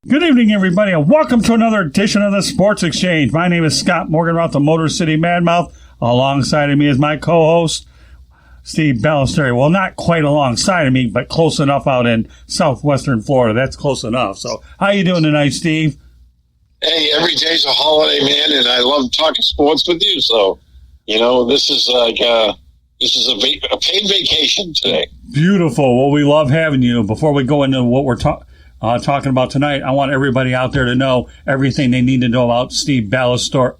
Good evening, everybody, and welcome to another edition of the Sports Exchange. My name is Scott Morganroth, the Motor City Madmouth. Alongside of me is my co-host, Steve Balestrieri. Well, not quite alongside of me, but close enough out in southwestern Florida. That's close enough. So, how you doing tonight, Steve? Hey, every day's a holiday, man, and I love talking sports with you. So, this is like a paid vacation today. Beautiful. Well, we love having you. Before we go into what we're talking about tonight, I want everybody out there to know everything they need to know about Steve Balestrieri.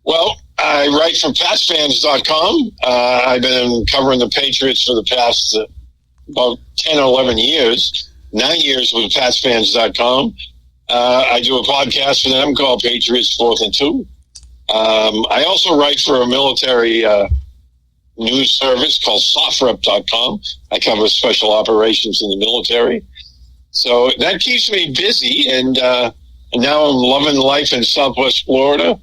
Well, I write for PatsFans.com. I've been covering the Patriots for the past about 10 or 11 years, 9 years with PatsFans.com. I do a podcast for them called Patriots 4th and 2. I also write for a military news service called SOFREP.com. I cover special operations in the military. So that keeps me busy, and now I'm loving life in Southwest Florida.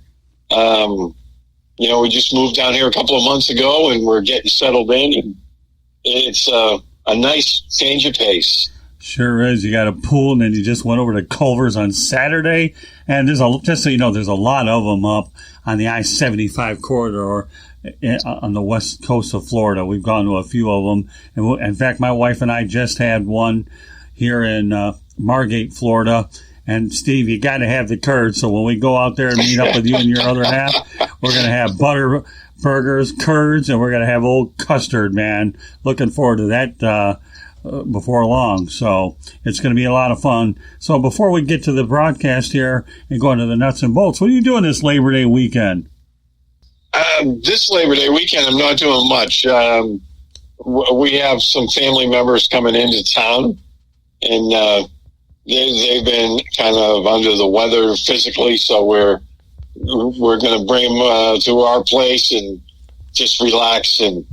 We just moved down here a couple of months ago, and we're getting settled in, and it's a nice change of pace. Sure is. You got a pool, and then you just went over to Culver's on Saturday, and just so you know, there's a lot of them up on the I-75 corridor on the west coast of Florida. We've gone to a few of them, and in fact, my wife and I just had one here in Margate, Florida. And Steve, you got to have the curds. So when we go out there and meet up with you and your other half, we're going to have butter burgers, curds, and we're going to have old custard, man. Looking forward to that before long. So it's going to be a lot of fun. So before we get to the broadcast here and go into the nuts and bolts, what are you doing this Labor Day weekend? This Labor Day weekend, I'm not doing much. We have some family members coming into town, and they've been kind of under the weather physically, so we're going to bring them to our place and just relax and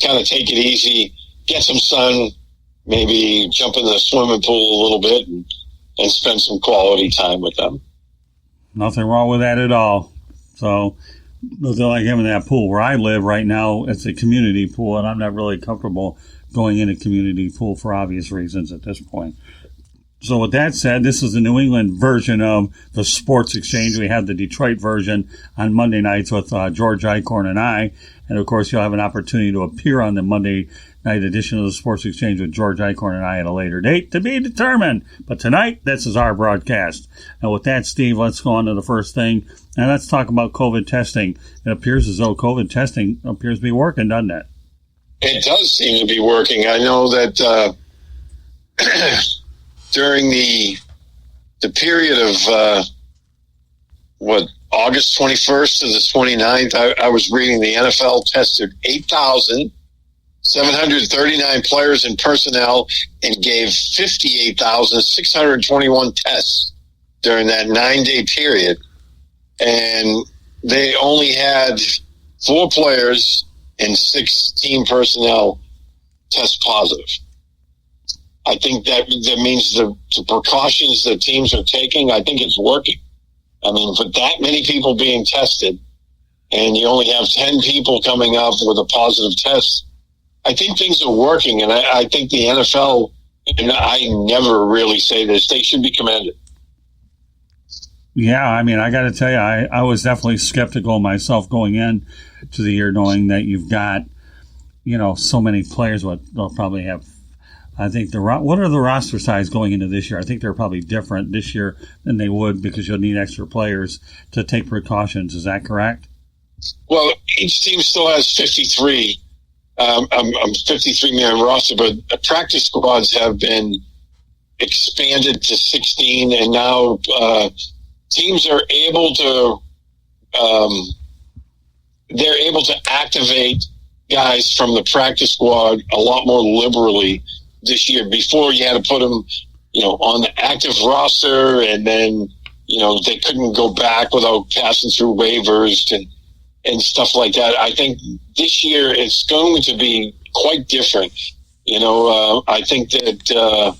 kind of take it easy, get some sun, maybe jump in the swimming pool a little bit and spend some quality time with them. Nothing wrong with that at all. So nothing like having that pool. Where I live right now, it's a community pool, and I'm not really comfortable going in a community pool for obvious reasons at this point. So with that said, this is the New England version of the Sports Exchange. We have the Detroit version on Monday nights with George Eichhorn and I. And, of course, you'll have an opportunity to appear on the Monday night edition of the Sports Exchange with George Eichhorn and I at a later date to be determined. But tonight, this is our broadcast. Now, with that, Steve, let's go on to the first thing. And let's talk about COVID testing. It appears as though COVID testing appears to be working, doesn't it? It does seem to be working. I know that during the period of, August 21st to the 29th, I was reading the NFL tested 8,739 players and personnel and gave 58,621 tests during that 9-day period. And they only had 4 players and 6 team personnel test positive. I think that means the precautions that teams are taking, I think it's working. I mean, for that many people being tested and you only have 10 people coming up with a positive test, I think things are working. And I think the NFL, and I never really say this, they should be commended. Yeah, I mean, I got to tell you, I was definitely skeptical myself going in to the year knowing that you've got, so many players. They'll probably have, I think, what are the roster size going into this year? I think they're probably different this year than they would because you'll need extra players to take precautions. Is that correct? Well, each team still has 53. 53-man roster, but practice squads have been expanded to 16, and now teams are able to activate guys from the practice squad a lot more liberally this year. Before, you had to put them, on the active roster, and then, they couldn't go back without passing through waivers and stuff like that. I think this year it's going to be quite different. I think that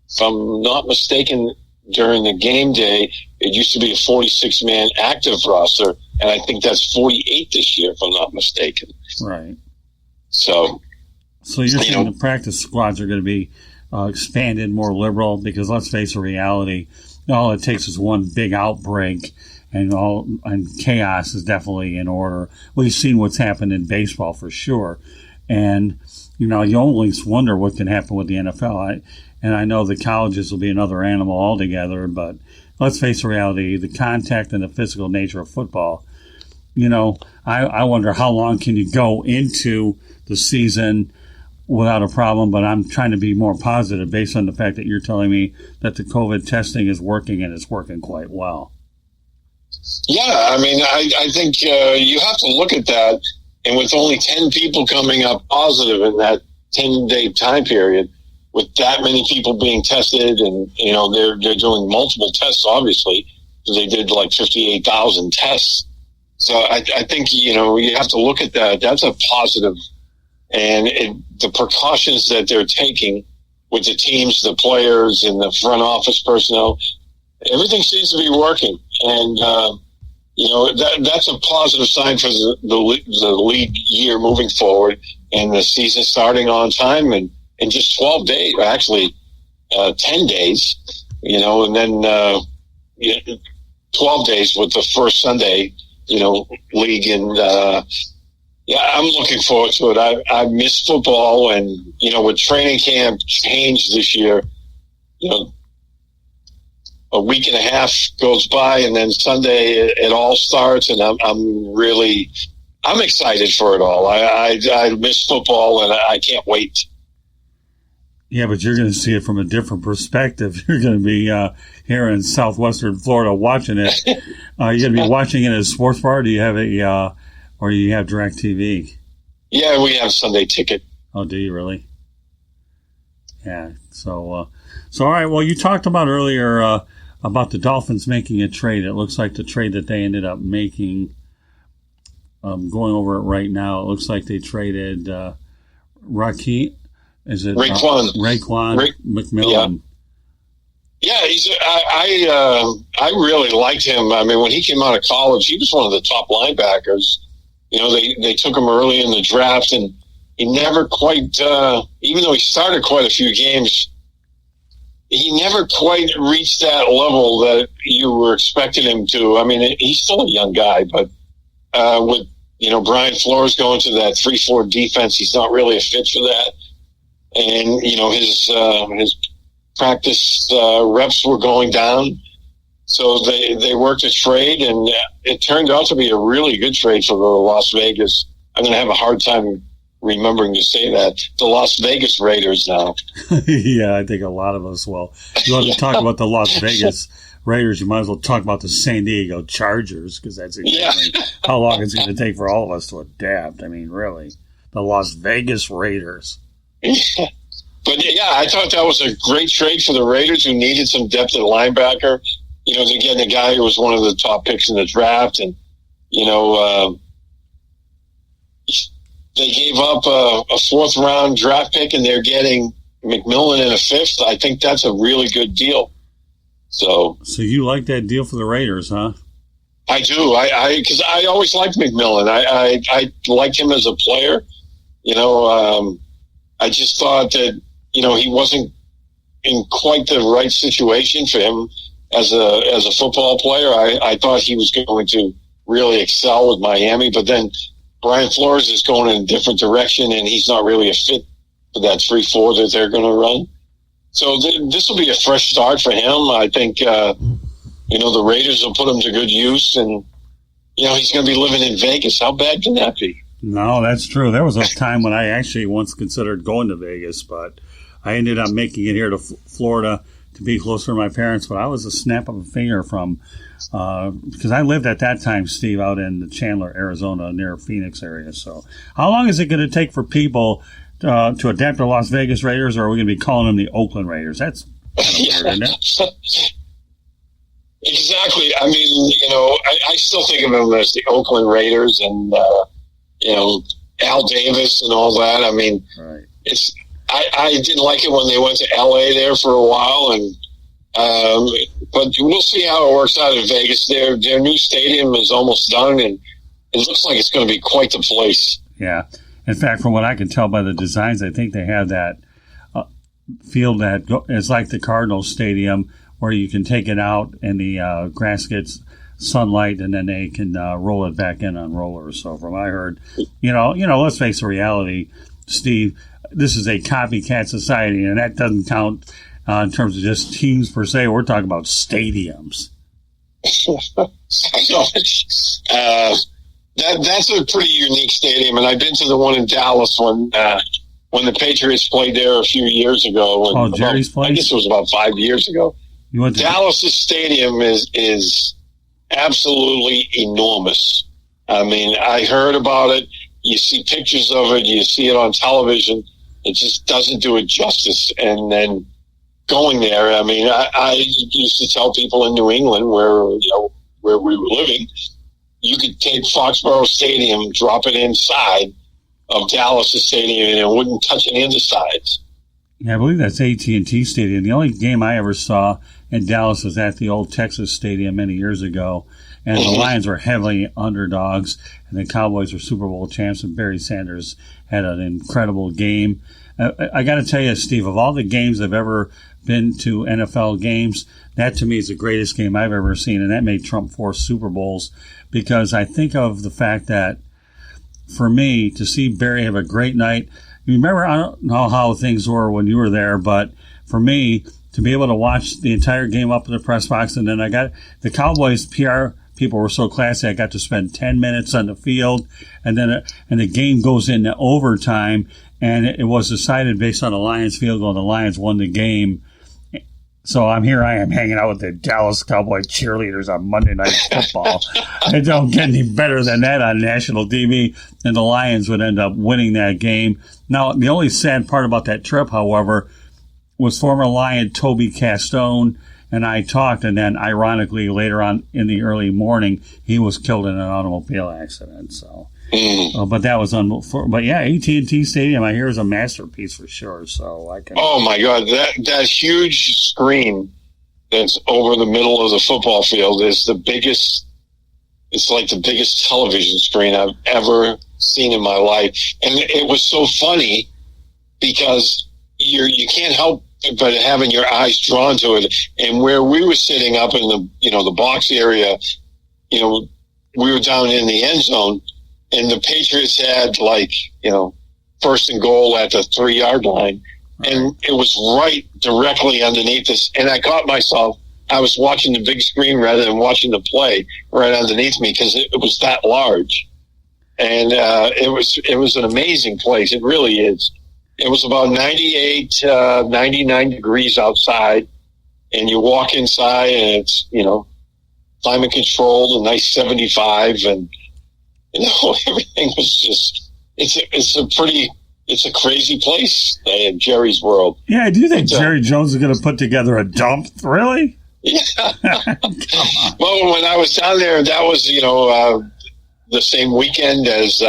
if I'm not mistaken, during the game day, it used to be a 46-man active roster, and I think that's 48 this year, if I'm not mistaken. Right. So you're saying the practice squads are going to be expanded, more liberal, because let's face the reality, all it takes is one big outbreak and chaos is definitely in order. We've seen what's happened in baseball for sure. And, you always wonder what can happen with the NFL. I know the colleges will be another animal altogether, but let's face the reality, the contact and the physical nature of football. I wonder how long can you go into the season without a problem, but I'm trying to be more positive based on the fact that you're telling me that the COVID testing is working and it's working quite well. Yeah, I mean, I think you have to look at that, and with only 10 people coming up positive in that 10-day time period, with that many people being tested, and they're doing multiple tests, obviously, because they did like 58,000 tests. So I think you have to look at that. That's a positive, and the precautions that they're taking with the teams, the players, and the front office personnel, everything seems to be working, and that's a positive sign for the league year moving forward, and the season starting on time and in just 12 days, actually 10 days, and then 12 days with the first Sunday, league. And I'm looking forward to it. I miss football, and, with training camp changed this year, a week and a half goes by, and then Sunday it all starts, and I'm excited for it all. I miss football, and I can't wait. Yeah, but you're going to see it from a different perspective. You're going to be here in southwestern Florida watching it. You're going to be watching it at a sports bar. Do you have or you have DirecTV? Yeah, we have Sunday ticket. Oh, do you really? Yeah. So all right. Well, you talked about earlier about the Dolphins making a trade. It looks like the trade that they ended up making. Going over it right now, it looks like they traded Raheem. Is it Raekwon McMillan? Yeah, I really liked him. I mean, when he came out of college, he was one of the top linebackers. They took him early in the draft, and he never quite, even though he started quite a few games, he never quite reached that level that you were expecting him to. I mean, he's still a young guy, but with Brian Flores going to that 3-4 defense, he's not really a fit for that. And, his practice reps were going down. So they worked a trade, and it turned out to be a really good trade for the Las Vegas. I'm going to have a hard time remembering to say that. The Las Vegas Raiders now. Yeah, I think a lot of us will. You want to talk about the Las Vegas Raiders, you might as well talk about the San Diego Chargers, because that's exactly how long it's going to take for all of us to adapt. I mean, really. The Las Vegas Raiders. But I thought that was a great trade for the Raiders, who needed some depth at linebacker. They're getting a guy who was one of the top picks in the draft, and they gave up a 4th round draft pick, and they're getting McMillan in a 5th. I think that's a really good deal. So you like that deal for the Raiders, huh? I do. Because I always liked McMillan. I liked him as a player. I just thought that, he wasn't in quite the right situation for him as a football player. I thought he was going to really excel with Miami, but then Brian Flores is going in a different direction, and he's not really a fit for that 3-4 that they're going to run. So this will be a fresh start for him. I think, the Raiders will put him to good use, and, he's going to be living in Vegas. How bad can that be? No, that's true. There was a time when I actually once considered going to Vegas, but I ended up making it here to Florida to be closer to my parents. But I was a snap of a finger from, because I lived at that time, Steve, out in Chandler, Arizona, near Phoenix area. So how long is it going to take for people to adapt to Las Vegas Raiders, or are we going to be calling them the Oakland Raiders? That's kind of weird, isn't it? Exactly. I mean, I still think of them as the Oakland Raiders, and Al Davis and all that. I mean, right. I didn't like it when they went to LA there for a while, and but we'll see how it works out in Vegas. Their new stadium is almost done, and it looks like it's going to be quite the place. Yeah. In fact, from what I can tell by the designs, I think they have that field that is like the Cardinals Stadium, where you can take it out and the grass gets sunlight, and then they can roll it back in on rollers. So from what I heard, let's face the reality, Steve, this is a copycat society, and that doesn't count in terms of just teams per se. We're talking about stadiums. That's a pretty unique stadium, and I've been to the one in Dallas when the Patriots played there a few years ago. Jerry's place? I guess it was about 5 years ago. Dallas's stadium is absolutely enormous. I mean, I heard about it. You see pictures of it. You see it on television. It just doesn't do it justice. And then going there, I mean, I used to tell people in New England where we were living, you could take Foxborough Stadium, drop it inside of Dallas Stadium, and it wouldn't touch any of the sides. Yeah, I believe that's AT&T Stadium. The only game I ever saw in Dallas was at the old Texas Stadium many years ago, and the Lions were heavily underdogs, and the Cowboys were Super Bowl champs, and Barry Sanders had an incredible game. I got to tell you, Steve, of all the games I've ever been to, NFL games, that to me is the greatest game I've ever seen, and that may trump 4 Super Bowls, because I think of the fact that, for me, to see Barry have a great night. You remember, I don't know how things were when you were there, but for me, to be able to watch the entire game up in the press box, and then I got the Cowboys PR people were so classy. I got to spend 10 minutes on the field, and then and the game goes into overtime, and it was decided based on the Lions field goal. The Lions won the game. So I am hanging out with the Dallas Cowboy cheerleaders on Monday Night Football. It don't get any better than that on national TV, and the Lions would end up winning that game. Now, the only sad part about that trip, however, was former Lion Toby Castone and I talked, and then ironically later on in the early morning, he was killed in an automobile accident. So, but that was but yeah, AT&T Stadium I hear is a masterpiece for sure. So I can. Oh my God, that huge screen that's over the middle of the football field is the biggest. It's like the biggest television screen I've ever seen in my life, and it was so funny because you can't help but having your eyes drawn to it. And where we were sitting up in the box area, we were down in the end zone, and the Patriots had first and goal at the 3-yard line, and it was right directly underneath us. And I caught myself. I was watching the big screen rather than watching the play right underneath me because it was that large. And it was an amazing place. It really is. It was about 98, 99 degrees outside, and you walk inside, and it's, climate controlled, a nice 75, and, everything was just, it's a crazy place, Jerry's World. Yeah, do you think Jerry Jones is going to put together a dump? Really? Yeah. Well, when I was down there, that was, the same weekend as,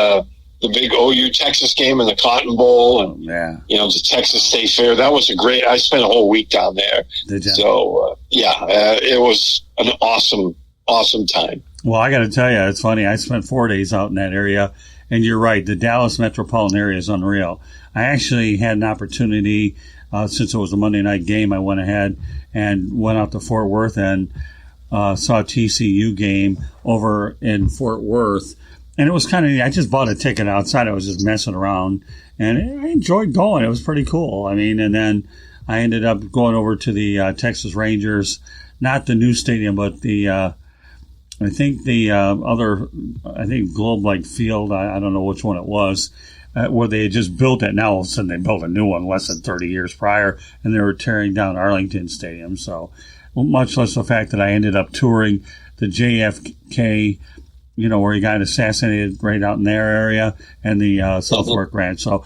the big OU Texas game and the Cotton Bowl and, the Texas State Fair. That was I spent a whole week down there. Did you? So, it was an awesome, awesome time. Well, I got to tell you, it's funny. I spent 4 days out in that area, and you're right. The Dallas metropolitan area is unreal. I actually had an opportunity, since it was a Monday night game, I went ahead and went out to Fort Worth and saw a TCU game over in Fort Worth. And it was kind of, I just bought a ticket outside. I was just messing around, and I enjoyed going. It was pretty cool. I mean, and then I ended up going over to the Texas Rangers, not the new stadium, but the, I think Globe Life Field, I don't know which one it was, where they had just built it. Now all of a sudden they built a new one less than 30 years prior, and they were tearing down Arlington Stadium. So much less the fact that I ended up touring the JFK, where he got assassinated right out in their area, and the South Fork Ranch. So,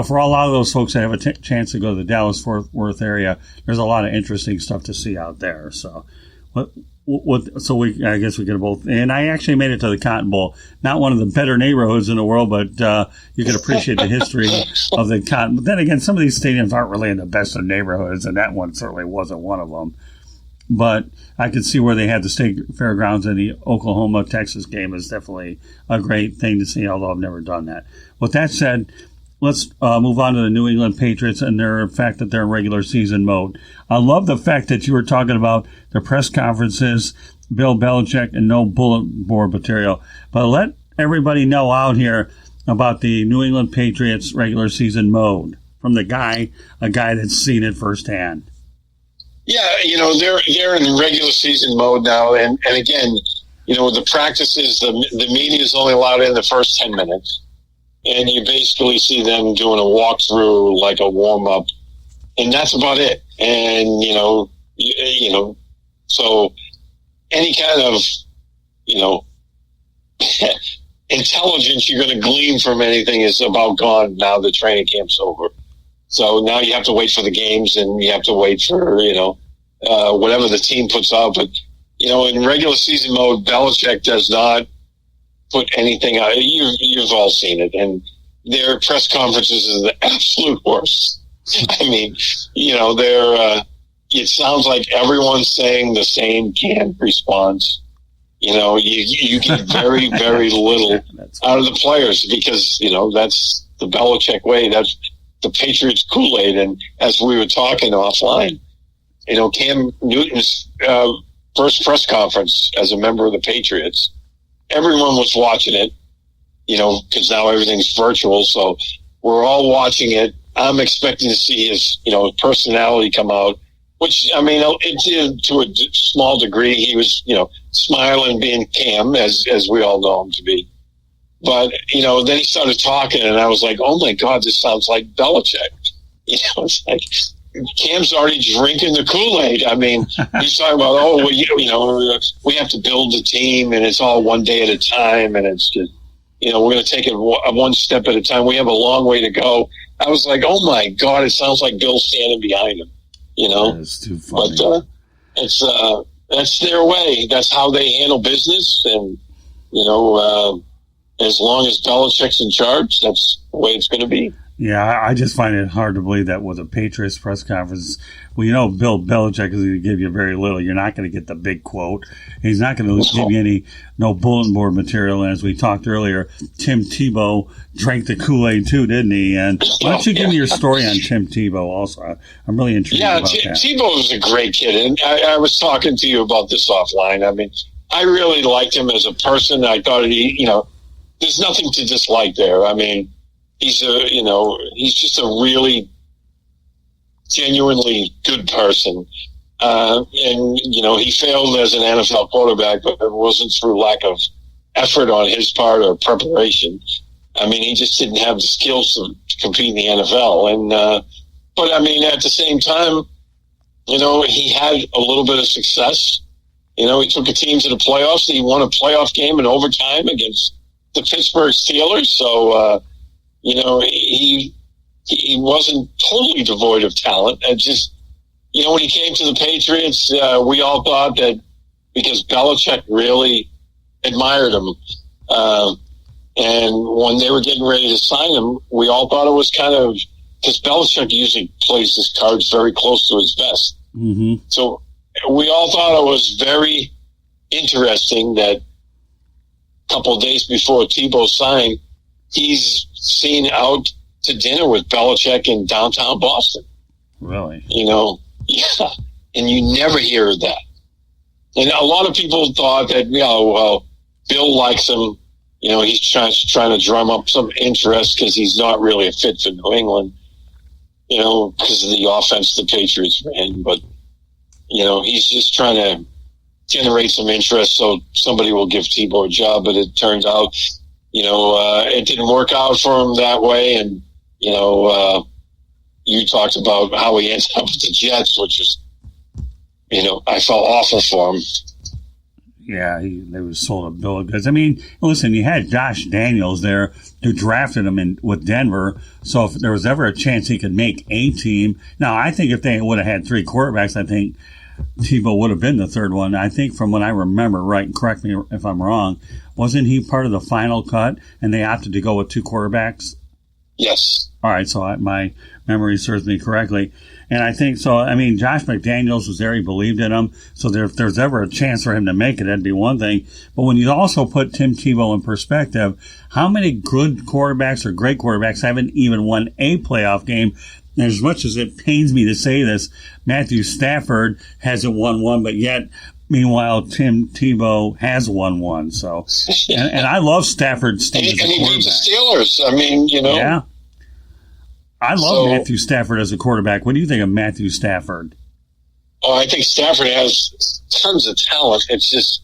for a lot of those folks that have a chance to go to the Dallas-Fort Worth area, there's a lot of interesting stuff to see out there. So, I guess we could both. And I actually made it to the Cotton Bowl. Not one of the better neighborhoods in the world, but you can appreciate the history of the Cotton. But then again, some of these stadiums aren't really in the best of neighborhoods, and that one certainly wasn't one of them. But I could see where they had the state fairgrounds, and the Oklahoma-Texas game is definitely a great thing to see, although I've never done that. With that said, let's move on to the New England Patriots and the fact that they're in regular season mode. I love the fact that you were talking about the press conferences, Bill Belichick, and no bulletin board material. But let everybody know out here about the New England Patriots regular season mode from a guy that's seen it firsthand. Yeah, they're in regular season mode now, and again, the practices, the media is only allowed in the first 10 minutes, and you basically see them doing a walkthrough, like a warm up, and that's about it. And so any kind of intelligence you're going to glean from anything is about gone now. The training camp's over. So now you have to wait for the games, and you have to wait for, whatever the team puts out. But, in regular season mode, Belichick does not put anything out. You've all seen it. And their press conferences is the absolute worst. I mean, it sounds like everyone's saying the same canned response. You get very, very little out of the players because, that's the Belichick way. That's the Patriots Kool-Aid. And as we were talking offline, Cam Newton's first press conference as a member of the Patriots, everyone was watching it, because now everything's virtual. So we're all watching it. I'm expecting to see his, personality come out, which, it did to a small degree. He was, smiling, being Cam, as we all know him to be. But, then he started talking, and I was like, oh, my God, this sounds like Belichick. It's like Cam's already drinking the Kool-Aid. I mean, he's talking about, we have to build the team, and it's all one day at a time, and it's just, we're going to take it one step at a time. We have a long way to go. I was like, oh, my God, it sounds like Bill standing behind him, That's too funny. But that's their way. That's how they handle business, and, as long as Belichick's in charge, that's the way it's going to be. Yeah, I just find it hard to believe that with a Patriots press conference, well, Bill Belichick is going to give you very little. You're not going to get the big quote. He's not going to give you no bulletin board material. And as we talked earlier, Tim Tebow drank the Kool-Aid too, didn't he? And why don't you give me your story on Tim Tebow also? I'm really intrigued about that. Yeah, Tebow was a great kid. And I was talking to you about this offline. I mean, I really liked him as a person. I thought there's nothing to dislike there. I mean, he's just a really genuinely good person. And he failed as an NFL quarterback, but it wasn't through lack of effort on his part or preparation. I mean, he just didn't have the skills to compete in the NFL. And, but I mean, at the same time, he had a little bit of success. He took a team to the playoffs. He won a playoff game in overtime against the Pittsburgh Steelers. So, he wasn't totally devoid of talent. And just, when he came to the Patriots, we all thought that because Belichick really admired him. And when they were getting ready to sign him, we all thought it was kind of, because Belichick usually plays his cards very close to his vest. Mm-hmm. So we all thought it was very interesting that a couple of days before Tebow signed, he's seen out to dinner with Belichick in downtown Boston. Really? Yeah. And you never hear that. And a lot of people thought that, Bill likes him. He's trying to drum up some interest because he's not really a fit for New England, because of the offense the Patriots ran. But, he's just trying to generate some interest so somebody will give Tebow a job. But it turns out, it didn't work out for him that way. And, you talked about how he ended up with the Jets, which is, I felt awful for him. Yeah, they were sold a bill of goods. I mean, listen, you had Josh Daniels there who drafted him with Denver. So if there was ever a chance he could make a team. Now, I think if they would have had three quarterbacks, I think Tebow would have been the third one. I think from what I remember, right, and correct me if I'm wrong, wasn't he part of the final cut and they opted to go with two quarterbacks? Yes. All right, so my memory serves me correctly. And I think so. I mean, Josh McDaniels was there. He believed in him. So if there's ever a chance for him to make it, that'd be one thing. But when you also put Tim Tebow in perspective, how many good quarterbacks or great quarterbacks haven't even won a playoff game? And as much as it pains me to say this, Matthew Stafford hasn't won one, but yet, meanwhile, Tim Tebow has won one. So, and I love Stafford. And he beat the Steelers. I mean, Yeah. I love Matthew Stafford as a quarterback. What do you think of Matthew Stafford? Oh, I think Stafford has tons of talent. It's just,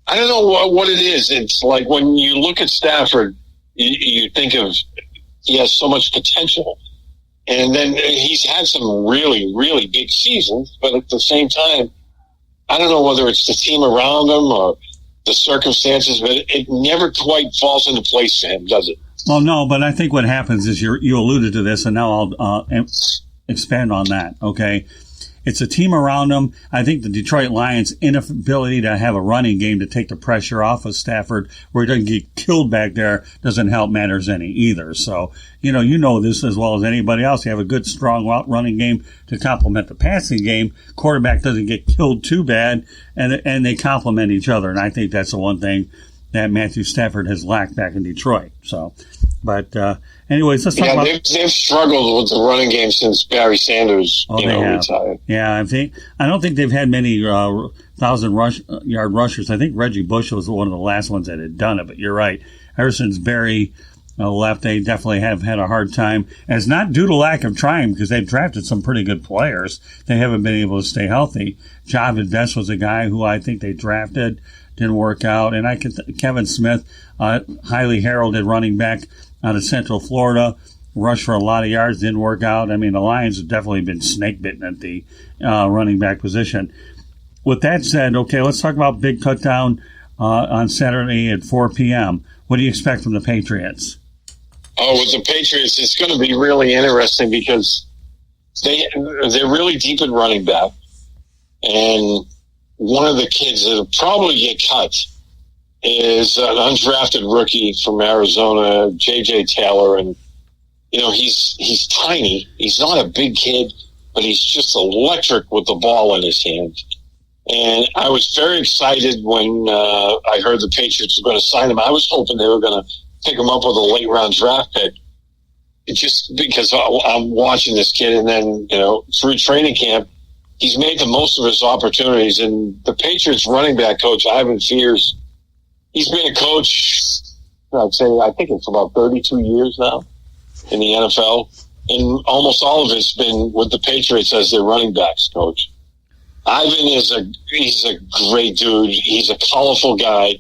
I don't know what it is. It's like when you look at Stafford, you think of he has so much potential. And then he's had some really, really big seasons. But at the same time, I don't know whether it's the team around him or the circumstances, but it never quite falls into place for him, does it? Well, no, but I think what happens is you alluded to this, and now I'll expand on that, okay? It's a team around them. I think the Detroit Lions' inability to have a running game to take the pressure off of Stafford where he doesn't get killed back there doesn't help matters any either. So, you know this as well as anybody else. You have a good, strong running game to complement the passing game. Quarterback doesn't get killed too bad, and they complement each other. And I think that's the one thing that Matthew Stafford has lacked back in Detroit. So, but anyways, let's talk about. They've struggled with the running game since Barry Sanders, retired. Yeah, I don't think they've had many 1,000-yard rushers. I think Reggie Bush was one of the last ones that had done it. But you're right. Ever since Barry left, they definitely have had a hard time. And it's not due to lack of trying because they've drafted some pretty good players. They haven't been able to stay healthy. Javid Best was a guy who I think they drafted. Didn't work out. And Kevin Smith, highly heralded running back out of Central Florida, rushed for a lot of yards, didn't work out. I mean, the Lions have definitely been snake bitten at the running back position. With that said, okay, let's talk about big cutdown on Saturday at 4 p.m. What do you expect from the Patriots? Oh, with the Patriots, it's going to be really interesting because they're really deep in running back. And one of the kids that'll probably get cut is an undrafted rookie from Arizona, J.J. Taylor. And, he's tiny. He's not a big kid, but he's just electric with the ball in his hand. And I was very excited when I heard the Patriots were going to sign him. I was hoping they were going to pick him up with a late-round draft pick. Just because I'm watching this kid, and then, through training camp, he's made the most of his opportunities. And the Patriots running back coach, Ivan Fears, he's been a coach, I think it's about 32 years now in the NFL. And almost all of it's been with the Patriots as their running backs coach. Ivan he's a great dude. He's a colorful guy,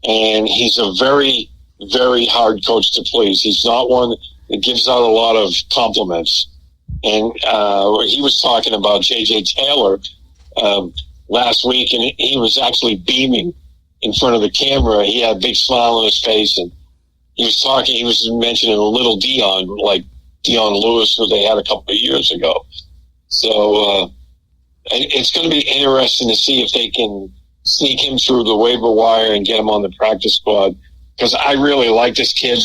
and he's a very, very hard coach to please. He's not one that gives out a lot of compliments. And he was talking about J.J. Taylor last week, and he was actually beaming in front of the camera. He had a big smile on his face, and he was mentioning a little Dion, like Dion Lewis, who they had a couple of years ago. So it's going to be interesting to see if they can sneak him through the waiver wire and get him on the practice squad, because I really like this kid.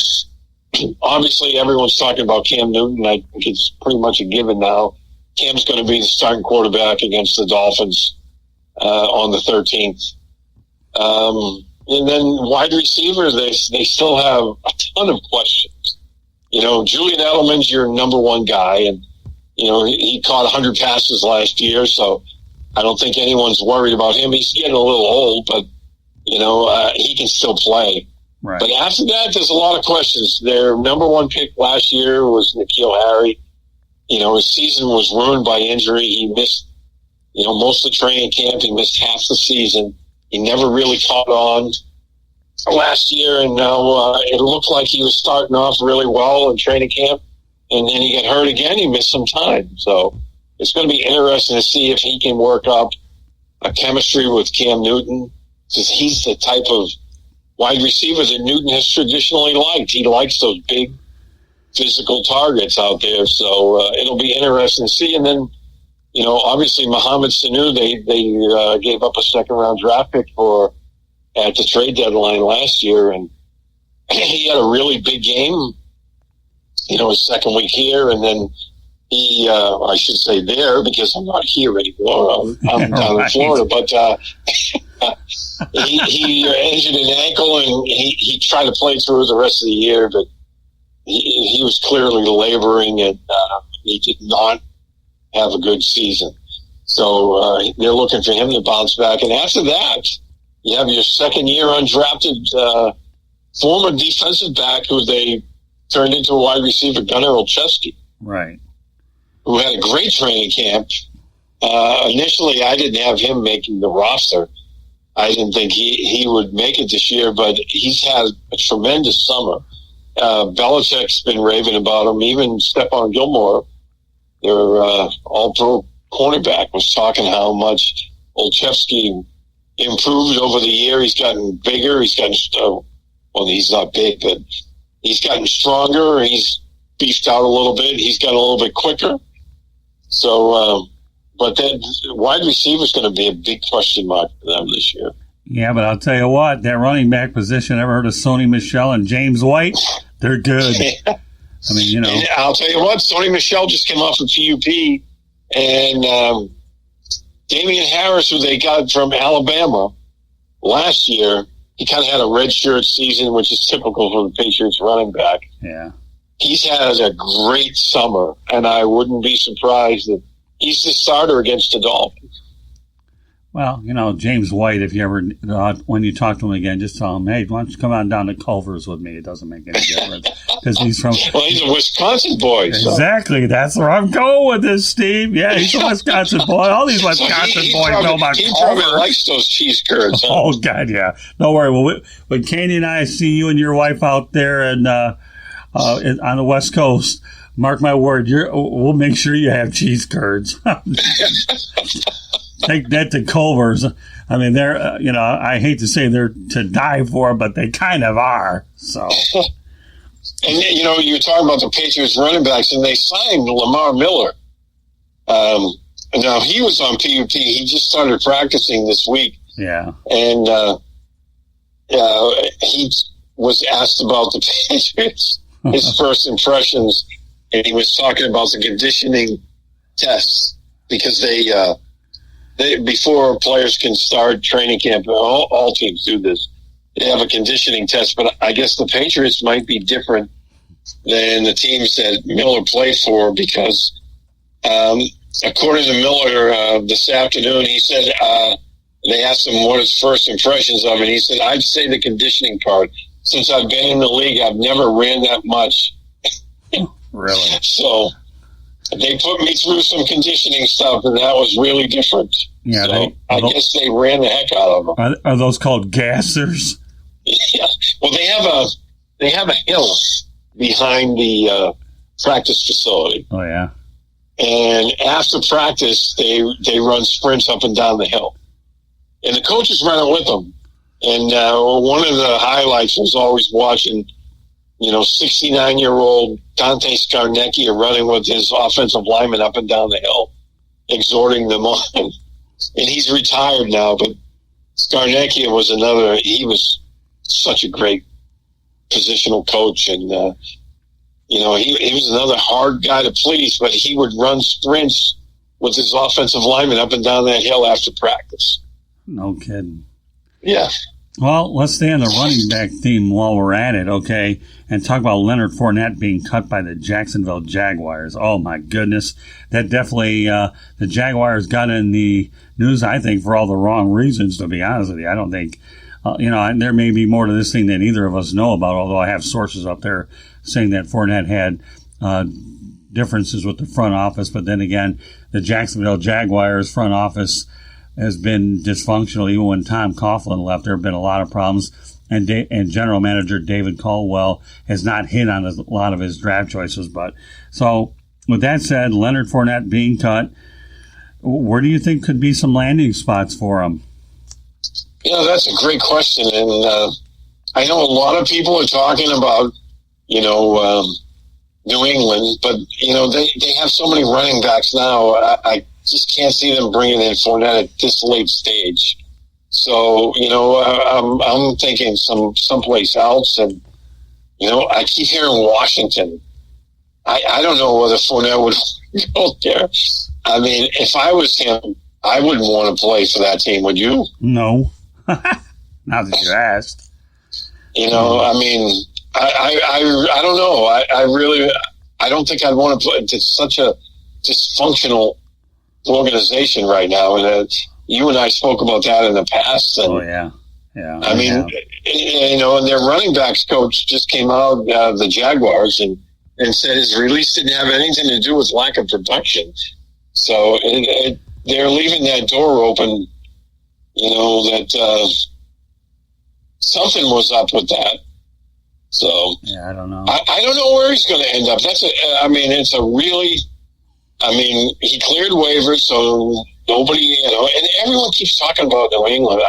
Obviously, everyone's talking about Cam Newton. I think it's pretty much a given now. Cam's going to be the starting quarterback against the Dolphins on the 13th. And then wide receiver, they still have a ton of questions. Julian Edelman's your number one guy, and he caught 100 passes last year, so I don't think anyone's worried about him. He's getting a little old, but he can still play. Right. But after that, there's a lot of questions. Their number one pick last year was N'Keal Harry. His season was ruined by injury. He missed, most of the training camp. He missed half the season. He never really caught on last year, and now it looked like he was starting off really well in training camp, and then he got hurt again. He missed some time. So it's going to be interesting to see if he can work up a chemistry with Cam Newton, because he's the type of wide receiver that Newton has traditionally liked. He likes those big physical targets out there. So it'll be interesting to see. And then, obviously Mohamed Sanu, they gave up a second-round draft pick for at the trade deadline last year, and he had a really big game his second week here, and then he, I should say there because I'm not here anymore. I'm down in Florida, but he injured an ankle, and he tried to play through the rest of the year, but he was clearly laboring, and he did not have a good season. So they're looking for him to bounce back. And after that, you have your second-year undrafted former defensive back who they turned into a wide receiver, Gunnar Olszewski. Right. Who had a great training camp. Initially, I didn't have him making the roster. I didn't think he would make it this year, but he's had a tremendous summer. Belichick's been raving about him. Even Stephon Gilmore, their all-pro cornerback, was talking how much Olszewski improved over the year. He's gotten bigger. He's gotten, he's not big, but he's gotten stronger. He's beefed out a little bit. He's gotten a little bit quicker. So, but then wide receiver is going to be a big question mark for them this year. Yeah, but I'll tell you what, that running back position, ever heard of Sony Michel and James White? They're good. I mean, And I'll tell you what, Sony Michel just came off of PUP, and Damian Harris, who they got from Alabama last year, he kind of had a redshirt season, which is typical for the Patriots running back. Yeah. He's had a great summer, and I wouldn't be surprised if he's the starter against the Dolphins. Well, James White, if you ever, when you talk to him again, just tell him, hey, why don't you come on down to Culver's with me? It doesn't make any difference. Because he's from... Well, he's a Wisconsin boy. So. Exactly. That's where I'm going with this, Steve. Yeah, he's a Wisconsin boy. All these Wisconsin boys know about Culver. He probably likes those cheese curds. Huh? Oh, God, yeah. Don't worry. Well, when Candy and I see you and your wife out there and on the West Coast, mark my word, we'll make sure you have cheese curds. Take that to Culver's. I mean, they're, I hate to say they're to die for, but they kind of are. So, and you're talking about the Patriots running backs, and they signed Lamar Miller. Now he was on PUP. He just started practicing this week. Yeah, and he was asked about the Patriots, his first impressions, and he was talking about the conditioning tests because they before players can start training camp, all teams do this. They have a conditioning test, but I guess the Patriots might be different than the teams that Miller played for because, according to Miller this afternoon, he said they asked him what his first impressions of it. He said, "I'd say the conditioning part. Since I've been in the league, I've never ran that much." Really? So they put me through some conditioning stuff, and that was really different. Yeah, so I guess they ran the heck out of them. Are those called gassers? Yeah. Well, they have a hill behind the practice facility. Oh yeah. And after practice, they run sprints up and down the hill, and the coaches run it with them. And one of the highlights was always watching, 69-year-old Dante Scarnecchia running with his offensive lineman up and down the hill, exhorting them on. And he's retired now, but Scarnecchia was he was such a great positional coach. And, he was another hard guy to please, but he would run sprints with his offensive lineman up and down that hill after practice. No kidding. Yeah. Well, let's stay on the running back theme while we're at it, okay, and talk about Leonard Fournette being cut by the Jacksonville Jaguars. Oh, my goodness. That definitely, the Jaguars got in the news, I think, for all the wrong reasons, to be honest with you. I don't think, there may be more to this thing than either of us know about, although I have sources up there saying that Fournette had differences with the front office. But then again, the Jacksonville Jaguars front office has been dysfunctional. Even when Tom Coughlin left, there have been a lot of problems. And general manager David Caldwell has not hit on a lot of his draft choices. But so with that said, Leonard Fournette being cut, where do you think could be some landing spots for him? That's a great question. And I know a lot of people are talking about, New England, but, they have so many running backs now. I just can't see them bringing in Fournette at this late stage. So, I'm thinking someplace else. And, I keep hearing Washington. I don't know whether Fournette would go there. I mean, if I was him, I wouldn't want to play for that team. Would you? No. Now that you asked. You know, I mean, I don't know. I don't think I'd want to play. It's such a dysfunctional organization right now. And you and I spoke about that in the past. And, oh, yeah. Yeah. I mean, you know, and their running backs coach just came out, the Jaguars, and said his release didn't have anything to do with lack of production. So they're leaving that door open, you know, that something was up with that. So yeah, I don't know. I don't know where he's going to end up. It's a really, he cleared waivers, so nobody, you know, and everyone keeps talking about New England.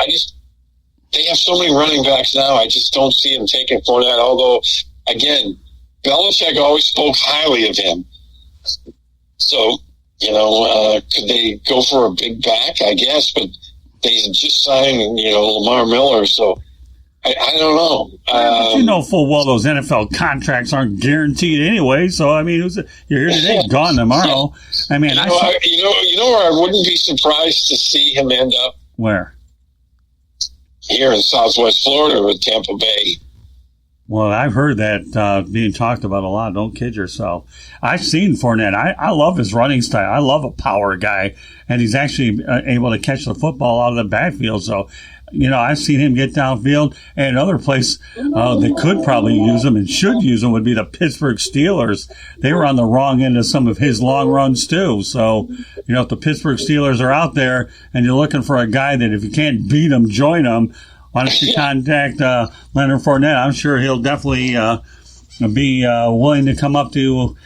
They have so many running backs now. I just don't see him taking Fournette. Although, again, Belichick always spoke highly of him. So, you know, could they go for a big back? I guess, but they just signed, you know, Lamar Miller. So I don't know. But you know full well those NFL contracts aren't guaranteed anyway. So I mean, you're here today, gone tomorrow. I mean, you know where I wouldn't be surprised to see him end up. Where? Here in Southwest Florida with Tampa Bay. Well, I've heard that being talked about a lot. Don't kid yourself. I've seen Fournette. I love his running style. I love a power guy, and he's actually able to catch the football out of the backfield. So, you know, I've seen him get downfield. And another place that could probably use him and should use him would be the Pittsburgh Steelers. They were on the wrong end of some of his long runs, too. So, you know, if the Pittsburgh Steelers are out there and you're looking for a guy that if you can't beat him, join him, why don't you contact Leonard Fournette? I'm sure he'll definitely be willing to come up to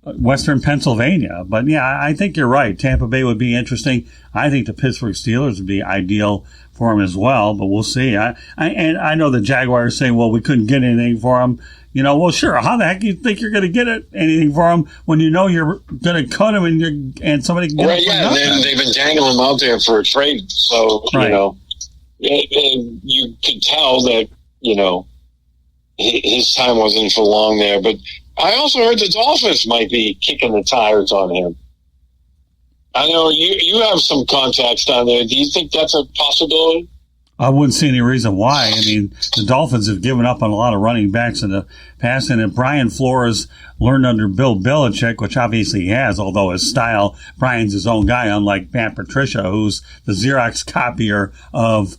Western Pennsylvania. But, yeah, I think you're right. Tampa Bay would be interesting. I think the Pittsburgh Steelers would be ideal for him as well, but we'll see. And I know the Jaguars say, well, we couldn't get anything for him. You know, well, sure. How the heck do you think you're going to get anything for him when you know you're going to cut him and somebody can get him? Yeah, they've been dangling him out there for a trade. So, right. You know. And you could tell that, you know, his time wasn't for long there. But I also heard the Dolphins might be kicking the tires on him. I know you have some contacts down there. Do you think that's a possibility? I wouldn't see any reason why. I mean, the Dolphins have given up on a lot of running backs in the past, and if Brian Flores learned under Bill Belichick, which obviously he has, although his style, Brian's his own guy, unlike Matt Patricia, who's the Xerox copier of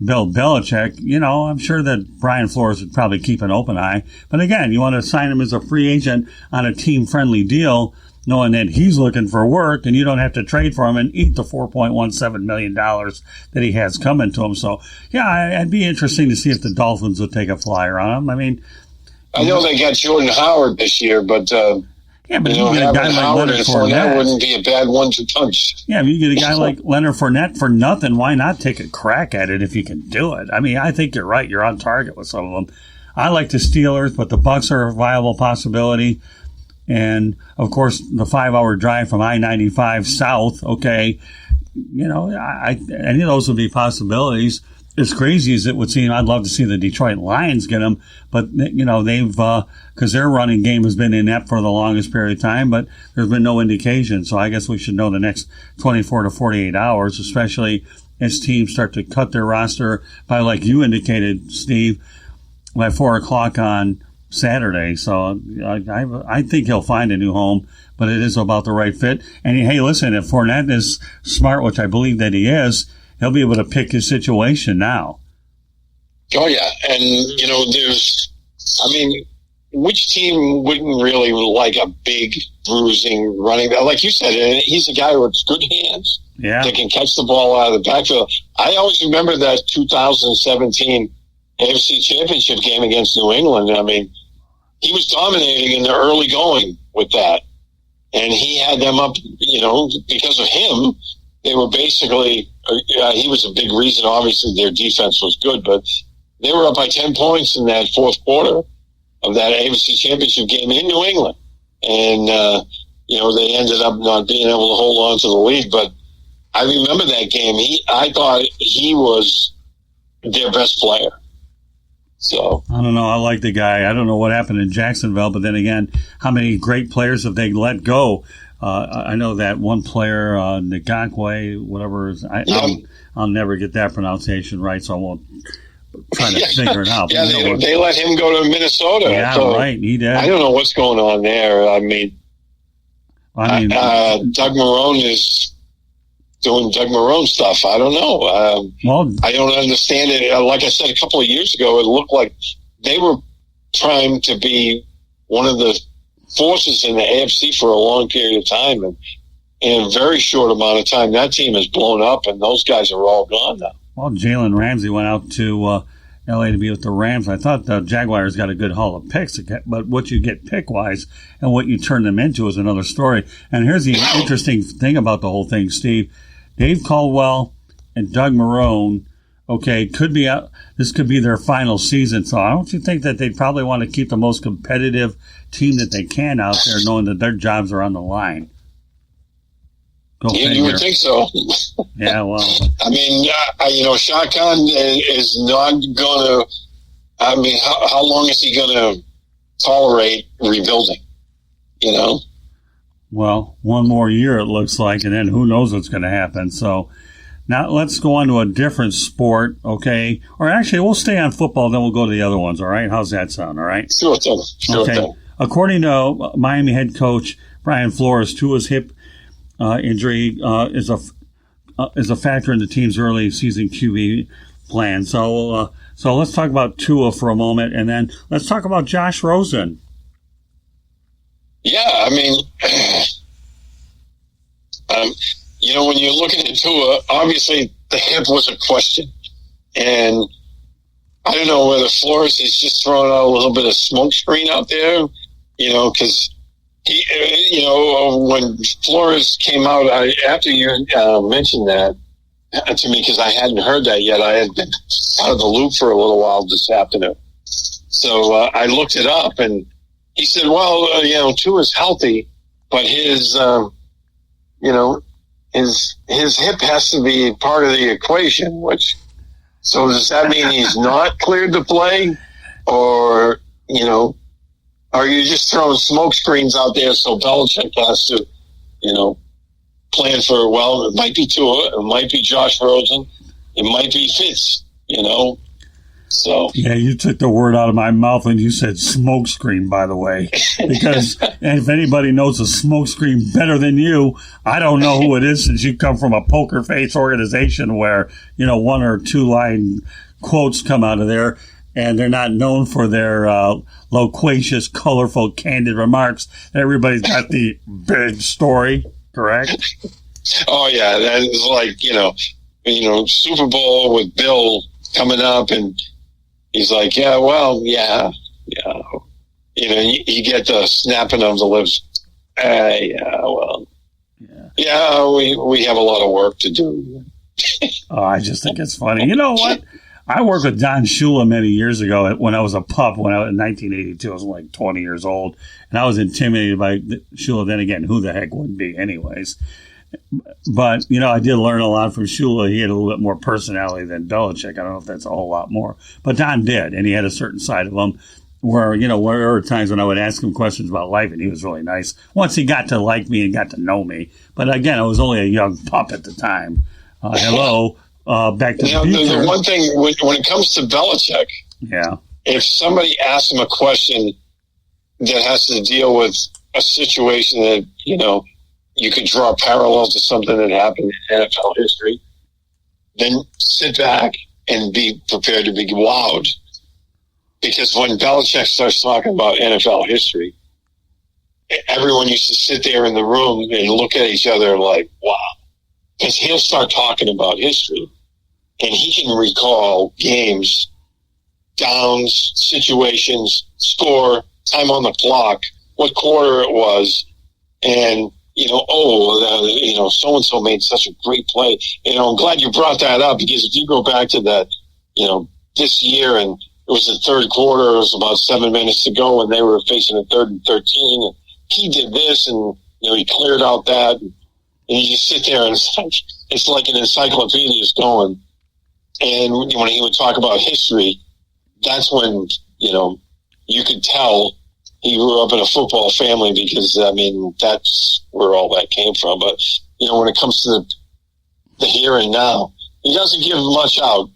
Bill Belichick, you know, I'm sure that Brian Flores would probably keep an open eye. But again, you want to sign him as a free agent on a team-friendly deal, knowing that he's looking for work and you don't have to trade for him and eat the $4.17 million that he has coming to him. So, yeah, it'd be interesting to see if the Dolphins would take a flyer on him. I mean, I know they got Jordan Howard this year, but yeah, but you get a guy like Leonard Fournette. That wouldn't be a bad one to punch. Yeah, if you get a guy like Leonard Fournette for nothing, why not take a crack at it if you can do it? I mean, I think you're right. You're on target with some of them. I like the Steelers, but the Bucs are a viable possibility. And, of course, the 5-hour drive from I-95 south, okay, you know, any of those would be possibilities. As crazy as it would seem, I'd love to see the Detroit Lions get him, but, you know, they've, because their running game has been inept for the longest period of time, but there's been no indication. So I guess we should know the next 24 to 48 hours, especially as teams start to cut their roster by, like you indicated, Steve, by 4 o'clock on Saturday. So I think he'll find a new home, but it is about the right fit. And hey, listen, if Fournette is smart, which I believe that he is, he'll be able to pick his situation now. Oh, yeah. And, you know, which team wouldn't really like a big, bruising running back? Like you said, he's a guy with good hands that can catch the ball out of the backfield. I always remember that 2017 AFC Championship game against New England. I mean, he was dominating in the early going with that. And he had them up, you know, because of him. They were basically, he was a big reason. Obviously, their defense was good, but they were up by 10 points in that fourth quarter of that AFC Championship game in New England. And, you know, they ended up not being able to hold on to the lead. But I remember that game. I thought he was their best player. So I don't know. I like the guy. I don't know what happened in Jacksonville, but then again, how many great players have they let go? I know that one player, Ngakwe, whatever. I'll never get that pronunciation right, so I won't try to figure it out. Yeah, they let him go to Minnesota. Yeah, right. He did. I don't know what's going on there. I mean, Doug Marrone is doing Doug Marrone stuff. I don't know. I don't understand it. Like I said a couple of years ago, it looked like they were primed to be one of the forces in the AFC for a long period of time. And in a very short amount of time, that team has blown up, and those guys are all gone now. Well, Jalen Ramsey went out to L.A. to be with the Rams. I thought the Jaguars got a good haul of picks, but what you get pick-wise and what you turn them into is another story. And here's the interesting thing about the whole thing, Steve. Dave Caldwell and Doug Marrone, okay, this could be their final season. So I don't you think that they probably want to keep the most competitive team that they can out there, knowing that their jobs are on the line? You would think so. Yeah, well. I mean, Shah Khan is not going to. I mean, how long is he going to tolerate rebuilding? Well, one more year it looks like, and then who knows what's going to happen. So now let's go on to a different sport, okay? Or actually, we'll stay on football, then we'll go to the other ones, all right? How's that sound, all right? Sure thing. According to Miami head coach Brian Flores, Tua's hip injury is a factor in the team's early season QB plan. So let's talk about Tua for a moment, and then let's talk about Josh Rosen. Yeah, I mean, when you're looking at Tua, obviously the hip was a question. And I don't know whether Flores is just throwing out a little bit of smoke screen out there, because he, when Flores came out, after you mentioned that to me, because I hadn't heard that yet, I had been out of the loop for a little while this afternoon. So I looked it up, and he said, well, Tua's healthy, but his hip has to be part of the equation, so does that mean he's not cleared to play? Or, are you just throwing smoke screens out there so Belichick has to, plan for, well, it might be Tua, it might be Josh Rosen, it might be Fitz, So yeah, you took the word out of my mouth when you said smoke screen, by the way. Because if anybody knows a smoke screen better than you, I don't know who it is, since you come from a poker face organization where, one or two line quotes come out of there, and they're not known for their loquacious, colorful, candid remarks. Everybody's got the big story, correct? Oh, yeah. That is like, Super Bowl with Bill coming up, and he's like, yeah. You get the snapping of the lips. We have a lot of work to do. I just think it's funny. You know what? I worked with Don Shula many years ago when I was a pup, in 1982. I was like 20 years old, and I was intimidated by Shula. Then again, who the heck wouldn't be anyways? But, I did learn a lot from Shula. He had a little bit more personality than Belichick. I don't know if that's a whole lot more. But Don did, and he had a certain side of him where, there were times when I would ask him questions about life, and he was really nice once he got to like me and got to know me. But again, I was only a young pup at the time. Hello, Back to the Future. The one thing, when it comes to Belichick, if somebody asks him a question that has to deal with a situation that, you could draw a parallel to something that happened in NFL history, then sit back and be prepared to be wowed. Because when Belichick starts talking about NFL history, everyone used to sit there in the room and look at each other like, wow. Because he'll start talking about history, and he can recall games, downs, situations, score, time on the clock, what quarter it was, and so-and-so made such a great play. I'm glad you brought that up, because if you go back to that, this year, and it was the third quarter, it was about 7 minutes to go, and they were facing a 3rd and 13, and he did this, and, he cleared out that, and you just sit there, and it's like an encyclopedia is going. And when he would talk about history, that's when, you could tell he grew up in a football family because, that's where all that came from. But, when it comes to the here and now, he doesn't give much out.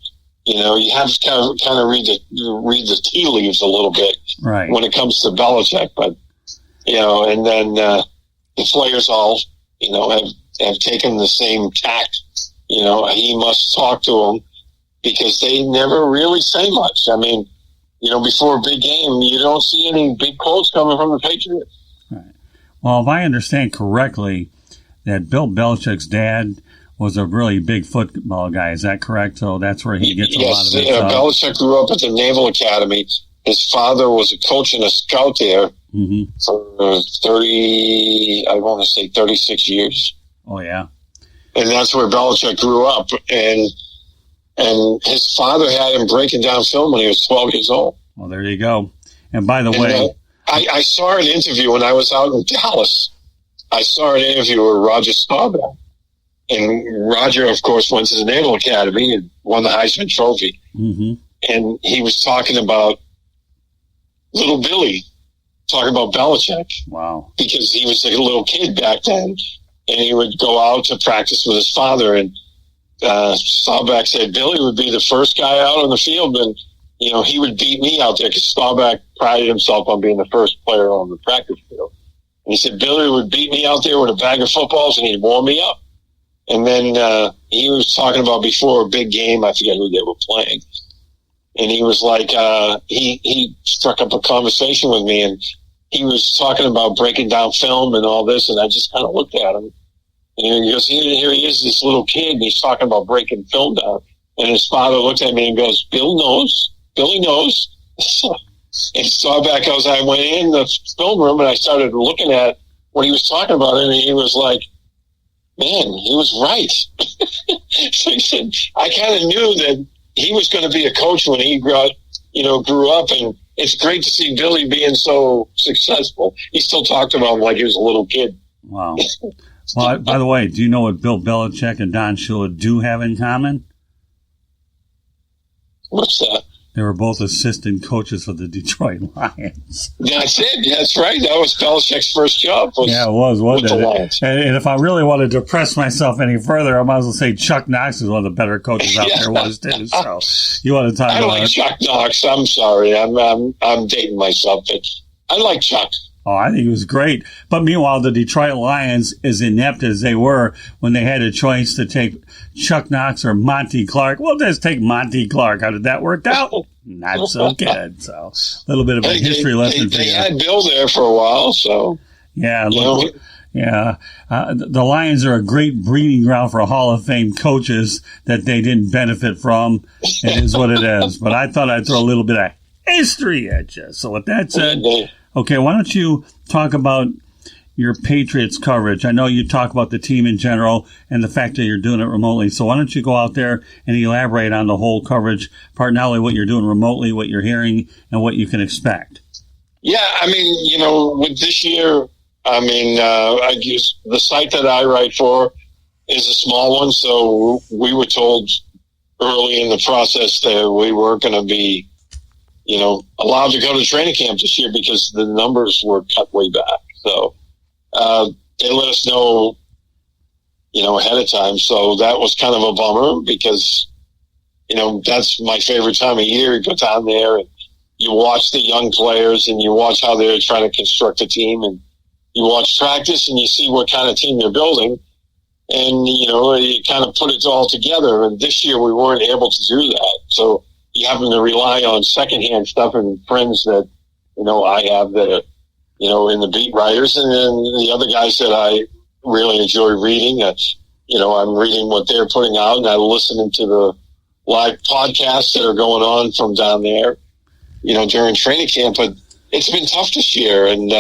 You have to kind of read the tea leaves a little bit right. when it comes to Belichick. But, and then the players all, have taken the same tact. He must talk to them because they never really say much. Before a big game, you don't see any big quotes coming from the Patriots. Right. Well, if I understand correctly, that Bill Belichick's dad was a really big football guy. Is that correct? So that's where he gets a lot of it. Yes, Belichick grew up at the Naval Academy. His father was a coach and a scout there for 36 years. Oh, yeah. And that's where Belichick grew up. And his father had him breaking down film when he was 12 years old. Well, there you go. And by the way, I saw an interview when I was out in Dallas. I saw an interview with Roger Staubach. And Roger, of course, went to the Naval Academy and won the Heisman Trophy. Mm-hmm. And he was talking about little Billy, talking about Belichick. Wow. Because he was a little kid back then. And he would go out to practice with his father. And Staubach said Billy would be the first guy out on the field. And, he would beat me out there because Staubach prided himself on being the first player on the practice field. And he said Billy would beat me out there with a bag of footballs and he'd warm me up. And then he was talking about before a big game, I forget who they were playing. And he was like, he struck up a conversation with me, and he was talking about breaking down film and all this, and I just kind of looked at him. And he goes, here he is, this little kid, and he's talking about breaking film down. And his father looked at me and goes, Billy knows. And Staubach goes, I went in the film room, and I started looking at what he was talking about, and he was like, man, he was right. So he said, I kind of knew that he was going to be a coach when he grew up, and it's great to see Billy being so successful. He still talked about him like he was a little kid. Wow. Well, by the way, do you know what Bill Belichick and Don Shula do have in common? What's that? They were both assistant coaches for the Detroit Lions. That's it. That's right. That was Belichick's first job. Yeah, it was, wasn't it? The Lions. And if I really want to depress myself any further, I might as well say Chuck Knox is one of the better coaches out there was too. So you want to talk about? I like Chuck Knox. I'm sorry. I'm dating myself, but I like Chuck. Oh, I think he was great. But meanwhile, the Detroit Lions, as inept as they were when they had a choice to take Chuck Knox or Monty Clark, well, just take Monty Clark. How did that work out? Not so good. So a little bit of a history lesson for you. They had Bill there for a while, so. Yeah. The Lions are a great breeding ground for Hall of Fame coaches that they didn't benefit from. It is what it is. But I thought I'd throw a little bit of history at you. So with that said, okay, why don't you talk about your Patriots coverage? I know you talk about the team in general and the fact that you're doing it remotely. So why don't you go out there and elaborate on the whole coverage part, not only what you're doing remotely, what you're hearing, and what you can expect. Yeah, with this year, I guess the site that I write for is a small one. So we were told early in the process that we weren't going to be allowed to go to training camp this year because the numbers were cut way back. So they let us know, ahead of time. So that was kind of a bummer because, that's my favorite time of year. You go down there and you watch the young players and you watch how they're trying to construct a team, and you watch practice and you see what kind of team they're building. And, you kind of put it all together. And this year we weren't able to do that. So you happen to rely on secondhand stuff and friends that, I have that are, in the beat writers. And then the other guys that I really enjoy reading, I'm reading what they're putting out, and I'm listening to the live podcasts that are going on from down there, during training camp. But it's been tough this year. And,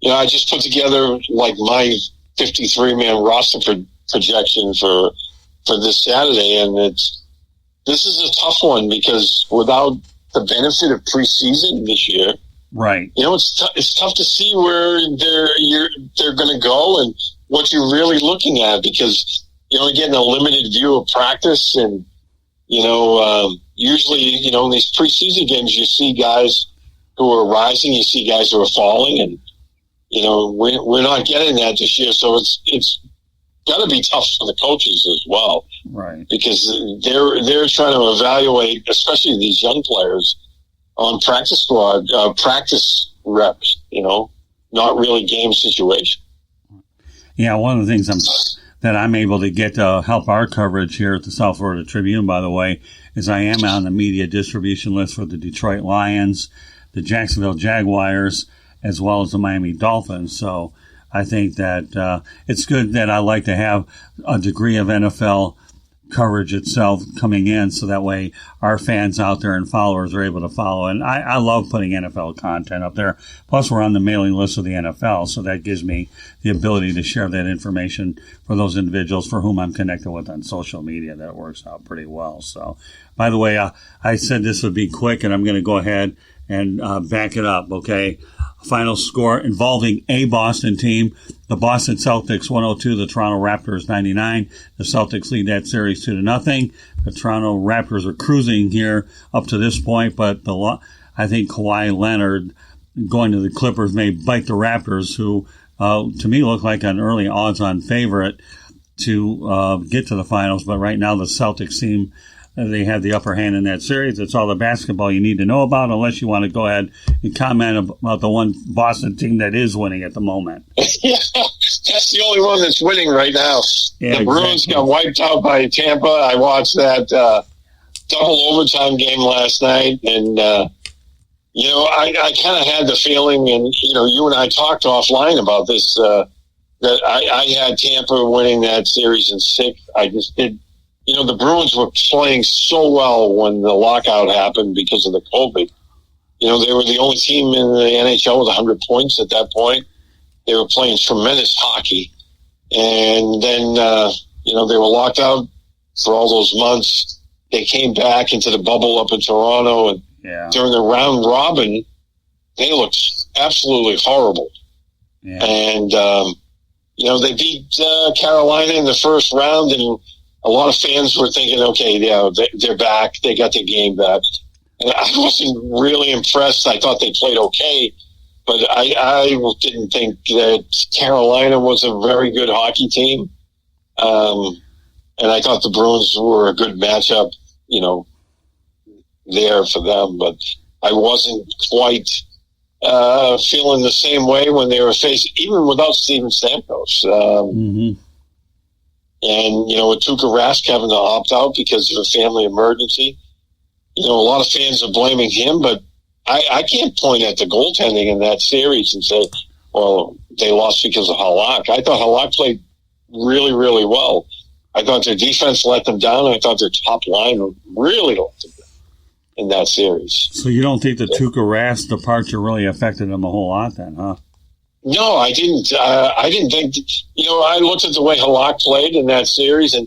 I just put together like my 53-man roster projection for this Saturday. And this is a tough one because without the benefit of preseason this year, right? It's tough to see where they're going to go and what you're really looking at because you're only getting a limited view of practice, and usually, in these preseason games, you see guys who are rising, you see guys who are falling, and we're not getting that this year. So it's got to be tough for the coaches as well, right? Because they're trying to evaluate, especially these young players, on practice squad, practice reps. Not really game situation. Yeah, one of the things that I'm able to get to help our coverage here at the South Florida Tribune, by the way, is I am on the media distribution list for the Detroit Lions, the Jacksonville Jaguars, as well as the Miami Dolphins. So I think that it's good that I like to have a degree of NFL coverage itself coming in, so that way our fans out there and followers are able to follow. And I love putting NFL content up there. Plus, we're on the mailing list of the NFL, so that gives me the ability to share that information for those individuals for whom I'm connected with on social media. That works out pretty well. So, by the way, I said this would be quick, and I'm going to go ahead and back it up, okay? Final score involving a Boston team. The Boston Celtics 102, the Toronto Raptors 99. The Celtics lead that series 2-0. The Toronto Raptors are cruising here up to this point, but I think Kawhi Leonard going to the Clippers may bite the Raptors, who to me look like an early odds-on favorite to get to the finals. But right now the Celtics seem they have the upper hand in that series. It's all the basketball you need to know about, unless you want to go ahead and comment about the one Boston team that is winning at the moment. Yeah, that's the only one that's winning right now. Yeah, the Bruins got wiped out by Tampa. I watched that double overtime game last night, and I kind of had the feeling, and you and I talked offline about this, that I had Tampa winning that series in 6. I just did. The Bruins were playing so well when the lockout happened because of the COVID. They were the only team in the NHL with 100 points at that point. They were playing tremendous hockey. And then, they were locked out for all those months. They came back into the bubble up in Toronto, and during the round robin, they looked absolutely horrible. Yeah. And, they beat Carolina in the first round, and a lot of fans were thinking, okay, they're back. They got their game back. And I wasn't really impressed. I thought they played okay, but I didn't think that Carolina was a very good hockey team. And I thought the Bruins were a good matchup, there for them. But I wasn't quite feeling the same way when they were facing, even without Steven Stamkos. And, with Tuukka Rask having to opt out because of a family emergency, a lot of fans are blaming him, but I can't point at the goaltending in that series and say, well, they lost because of Halak. I thought Halak played really, really well. I thought their defense let them down, and I thought their top line really let them down in that series. So you don't think the Tuukka Rask departure really affected them a whole lot then, huh? No, I didn't. I didn't think. I looked at the way Halak played in that series, and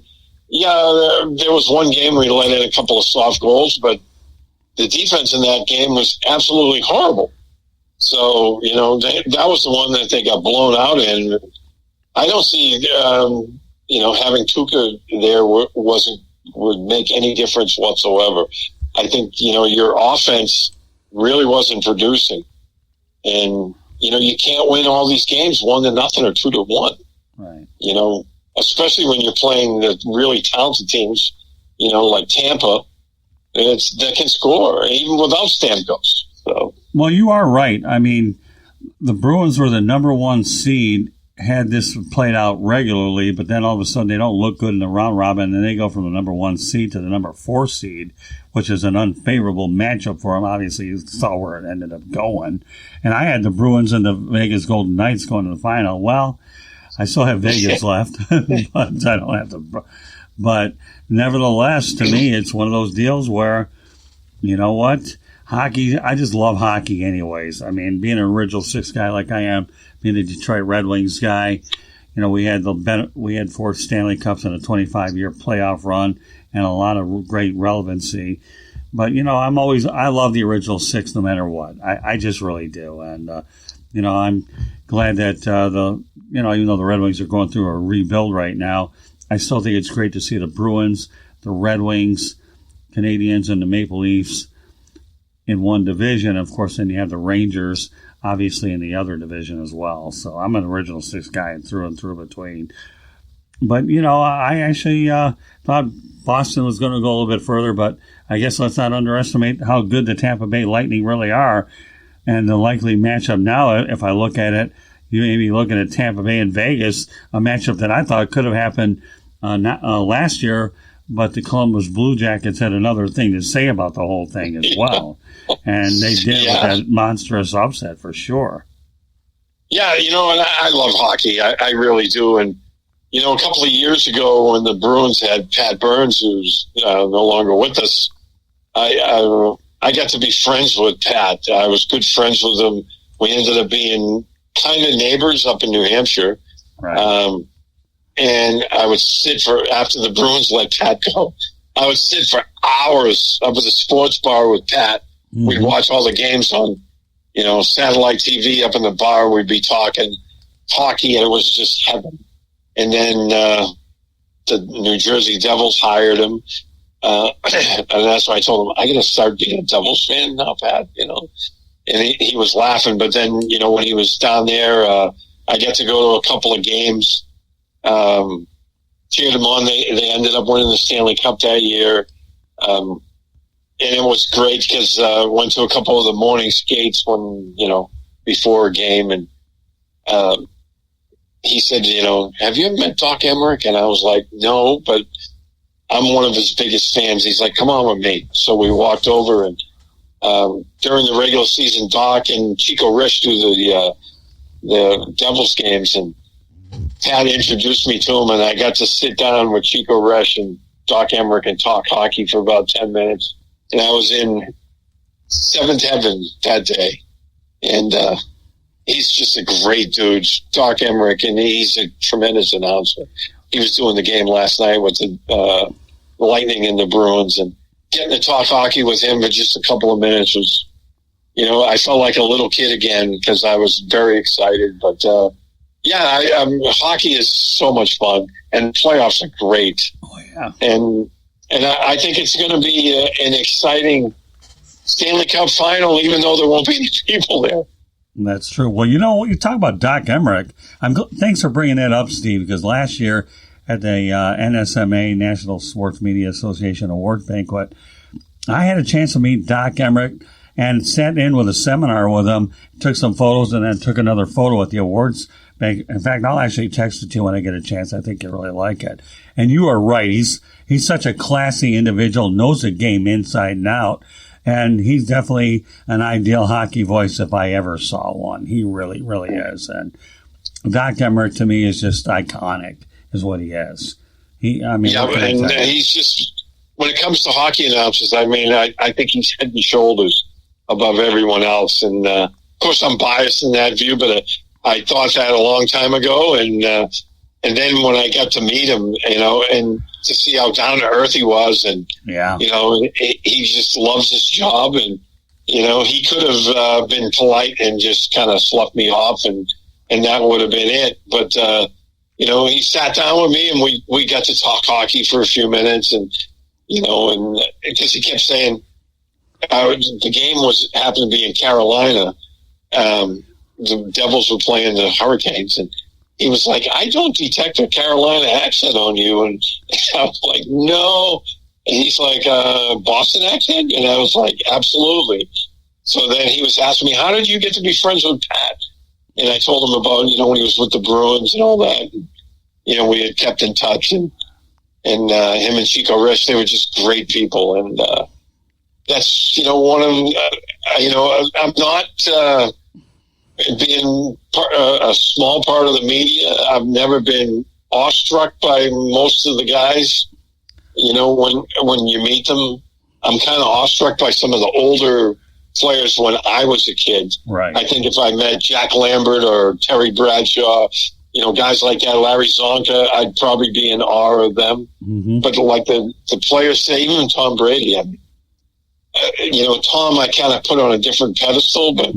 there was one game where he let in a couple of soft goals, but the defense in that game was absolutely horrible. So that was the one that they got blown out in. I don't see having Tuukka there would make any difference whatsoever. I think your offense really wasn't producing, and. You can't win all these games 1-0 or 2-1. Right. Especially when you're playing the really talented teams, like Tampa, that can score even without Stamkos. So. Well, you are right. I mean, the Bruins were the number 1 seed, had this played out regularly, but then all of a sudden they don't look good in the round robin, and they go from the number 1 seed to the number 4 seed, which is an unfavorable matchup for them. Obviously, you saw where it ended up going. And I had the Bruins and the Vegas Golden Knights going to the final. Well, I still have Vegas left, but I don't have to. But nevertheless, to me, it's one of those deals where, you know what? Hockey, I just love hockey anyways. I mean, being an original 6 guy like I am, being a Detroit Red Wings guy, we had 4 Stanley Cups and a 25-year playoff run and a lot of great relevancy. But, I love the original 6 no matter what. I just really do. And, I'm glad that even though the Red Wings are going through a rebuild right now, I still think it's great to see the Bruins, the Red Wings, Canadiens and the Maple Leafs in one division. Of course, then you have the Rangers, obviously, in the other division as well. So I'm an original six guy through and through between. But, I actually thought Boston was going to go a little bit further, but I guess let's not underestimate how good the Tampa Bay Lightning really are. And the likely matchup now, if I look at it, you may be looking at Tampa Bay and Vegas, a matchup that I thought could have happened last year, but the Columbus Blue Jackets had another thing to say about the whole thing as well. And they did with that monstrous upset for sure. Yeah, and I love hockey. I really do. And, a couple of years ago when the Bruins had Pat Burns, who's no longer with us, I got to be friends with Pat. I was good friends with him. We ended up being kind of neighbors up in New Hampshire. Right. And I would sit after the Bruins let Pat go, I would sit for hours up at the sports bar with Pat. Mm-hmm. We'd watch all the games on, satellite TV up in the bar. We'd be talking hockey, and it was just heaven. And then the New Jersey Devils hired him. And that's why I told him, I got to start being a Devils fan now, Pat, And he was laughing. But then, when he was down there, I got to go to a couple of games. Cheered them on. They ended up winning the Stanley Cup that year. And it was great because I went to a couple of the morning skates before a game. And he said, have you ever met Doc Emmerich? And I was like, no, but I'm one of his biggest fans. He's like, come on with me. So we walked over, and during the regular season, Doc and Chico Risch do the Devils games, and Pat introduced me to him, and I got to sit down with Chico Risch and Doc Emmerich and talk hockey for about 10 minutes. And I was in seventh heaven that day. And he's just a great dude, Doc Emmerich, and he's a tremendous announcer. He was doing the game last night with the Lightning and the Bruins, and getting to talk hockey with him for just a couple of minutes was, I felt like a little kid again because I was very excited. But, hockey is so much fun, and playoffs are great. Oh, yeah. And I think it's going to be an exciting Stanley Cup final, even though there won't be any people there. That's true. Well, you talk about Doc Emmerich. Thanks for bringing that up, Steve, because last year at the NSMA, National Sports Media Association Awards Banquet, I had a chance to meet Doc Emmerich and sat in with a seminar with him, took some photos, and then took another photo at the awards bank. In fact, I'll actually text it to you when I get a chance. I think you'll really like it. And you are right. He's such a classy individual, knows the game inside and out. And he's definitely an ideal hockey voice if I ever saw one. He really, really is. And Doc Emmerich, to me, is just iconic, is what he is. He's just, when it comes to hockey announcers, I think he's head and shoulders above everyone else. And, of course, I'm biased in that view, but I thought that a long time ago. And then when I got to meet him, and to see how down to earth he was, and he just loves his job, and he could have been polite and just kind of sloughed me off, and that would have been it. But he sat down with me, and we got to talk hockey for a few minutes, and and because he kept saying the game happened to be in Carolina, the Devils were playing the Hurricanes, and he was like, I don't detect a Carolina accent on you. And I was like, no. And he's like, Boston accent? And I was like, absolutely. So then he was asking me, how did you get to be friends with Pat? And I told him about, when he was with the Bruins and all that. And, we had kept in touch. And him and Chico Risch, they were just great people. And that's, one of them, I'm not... being a small part of the media, I've never been awestruck by most of the guys. When you meet them, I'm kind of awestruck by some of the older players when I was a kid. Right. I think if I met Jack Lambert or Terry Bradshaw, guys like that, Larry Zonka, I'd probably be in awe of them. Mm-hmm. But like the players say, even Tom Brady, Tom, I kind of put on a different pedestal, but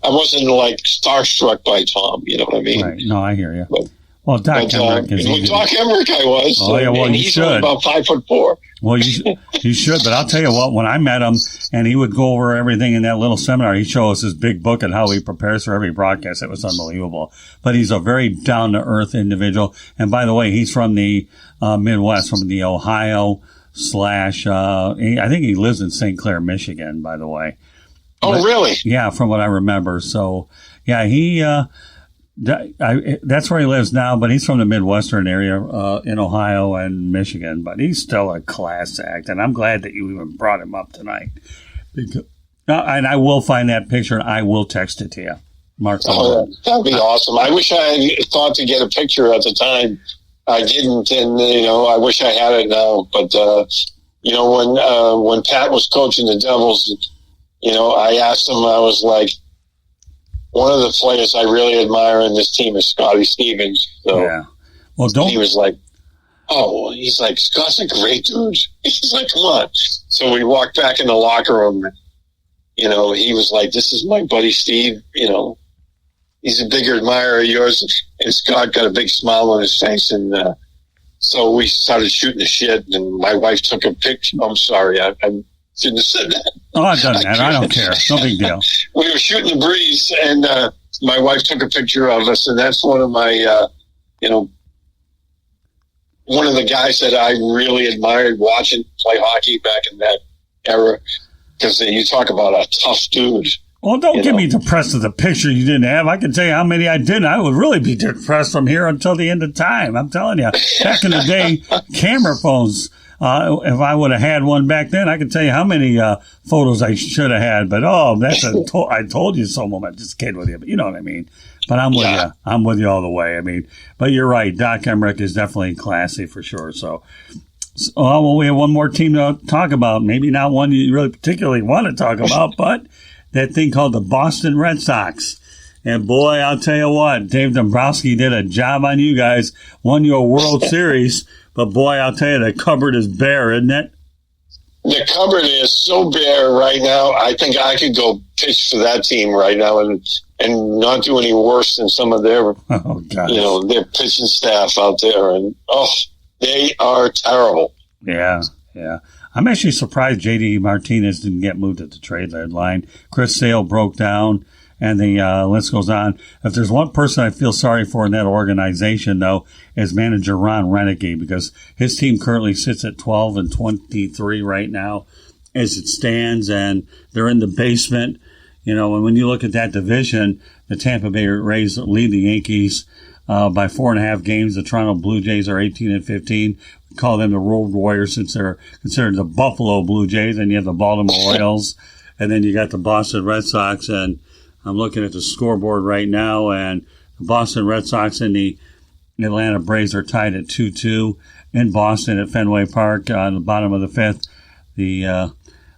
I wasn't like starstruck by Tom. You know what I mean? Right. No, I hear you. Well, Doc But Emmerich is with Doc Emmerich, I was. Oh, yeah, well, and you he's should. only about 5'4". Well, you should, but I'll tell you what, when I met him and he would go over everything in that little seminar, he'd show us his big book and how he prepares for every broadcast. It was unbelievable. But he's a very down-to-earth individual. And by the way, he's from the Midwest, from the Ohio / I think he lives in St. Clair, Michigan, by the way. Oh, really? Yeah, from what I remember. So, yeah, that's where he lives now, but he's from the Midwestern area in Ohio and Michigan. But he's still a class act, and I'm glad that you even brought him up tonight. And I will find that picture, and I will text it to you. Mark. Oh, that'd be awesome. I wish I had thought to get a picture at the time. I didn't, and I wish I had it now. But when Pat was coaching the Devils, I asked him. I was like, one of the players I really admire in this team is Scotty Stevens. So yeah. Well, he was like, oh, he's like, Scott's a great dude. He's like, come on. So we walked back in the locker room. He was like, this is my buddy Steve. He's a bigger admirer of yours. And Scott got a big smile on his face. And so we started shooting the shit. And my wife took a picture. I'm sorry. I shouldn't have said that. Oh, I've done that. I don't care. No big deal. We were shooting the breeze, and my wife took a picture of us, and that's one of my, one of the guys that I really admired watching play hockey back in that era, because you talk about a tough dude. Well, don't get me depressed with the picture you didn't have. I can tell you how many I didn't. I would really be depressed from here until the end of time. I'm telling you. Back in the day, camera phones, if I would have had one back then, I could tell you how many photos I should have had. But, that's I told you so moment. Just kidding with you. But you know what I mean. But I'm with you. I'm with you all the way. I mean, but you're right. Doc Emmerich is definitely classy for sure. So we have one more team to talk about. Maybe not one you really particularly want to talk about, but that thing called the Boston Red Sox. And boy, I'll tell you what, Dave Dombrowski did a job on you guys. Won you a World Series. But boy, I'll tell you, the cupboard is bare, isn't it? The cupboard is so bare right now. I think I could go pitch for that team right now and not do any worse than some of their, their pitching staff out there. And they are terrible. Yeah. I'm actually surprised J.D. Martinez didn't get moved at the trade deadline. Chris Sale broke down, and the list goes on. If there's one person I feel sorry for in that organization, though, is manager Ron Renneke, because his team currently sits at 12-23 right now as it stands, and they're in the basement. And when you look at that division, the Tampa Bay Rays lead the Yankees by 4.5 games. The Toronto Blue Jays are 18-15. We call them the Road Warriors since they're considered the Buffalo Blue Jays. And you have the Baltimore Orioles, and then you got the Boston Red Sox. And I'm looking at the scoreboard right now, and the Boston Red Sox and the Atlanta Braves are tied at 2-2 in Boston at Fenway Park on the bottom of the fifth. The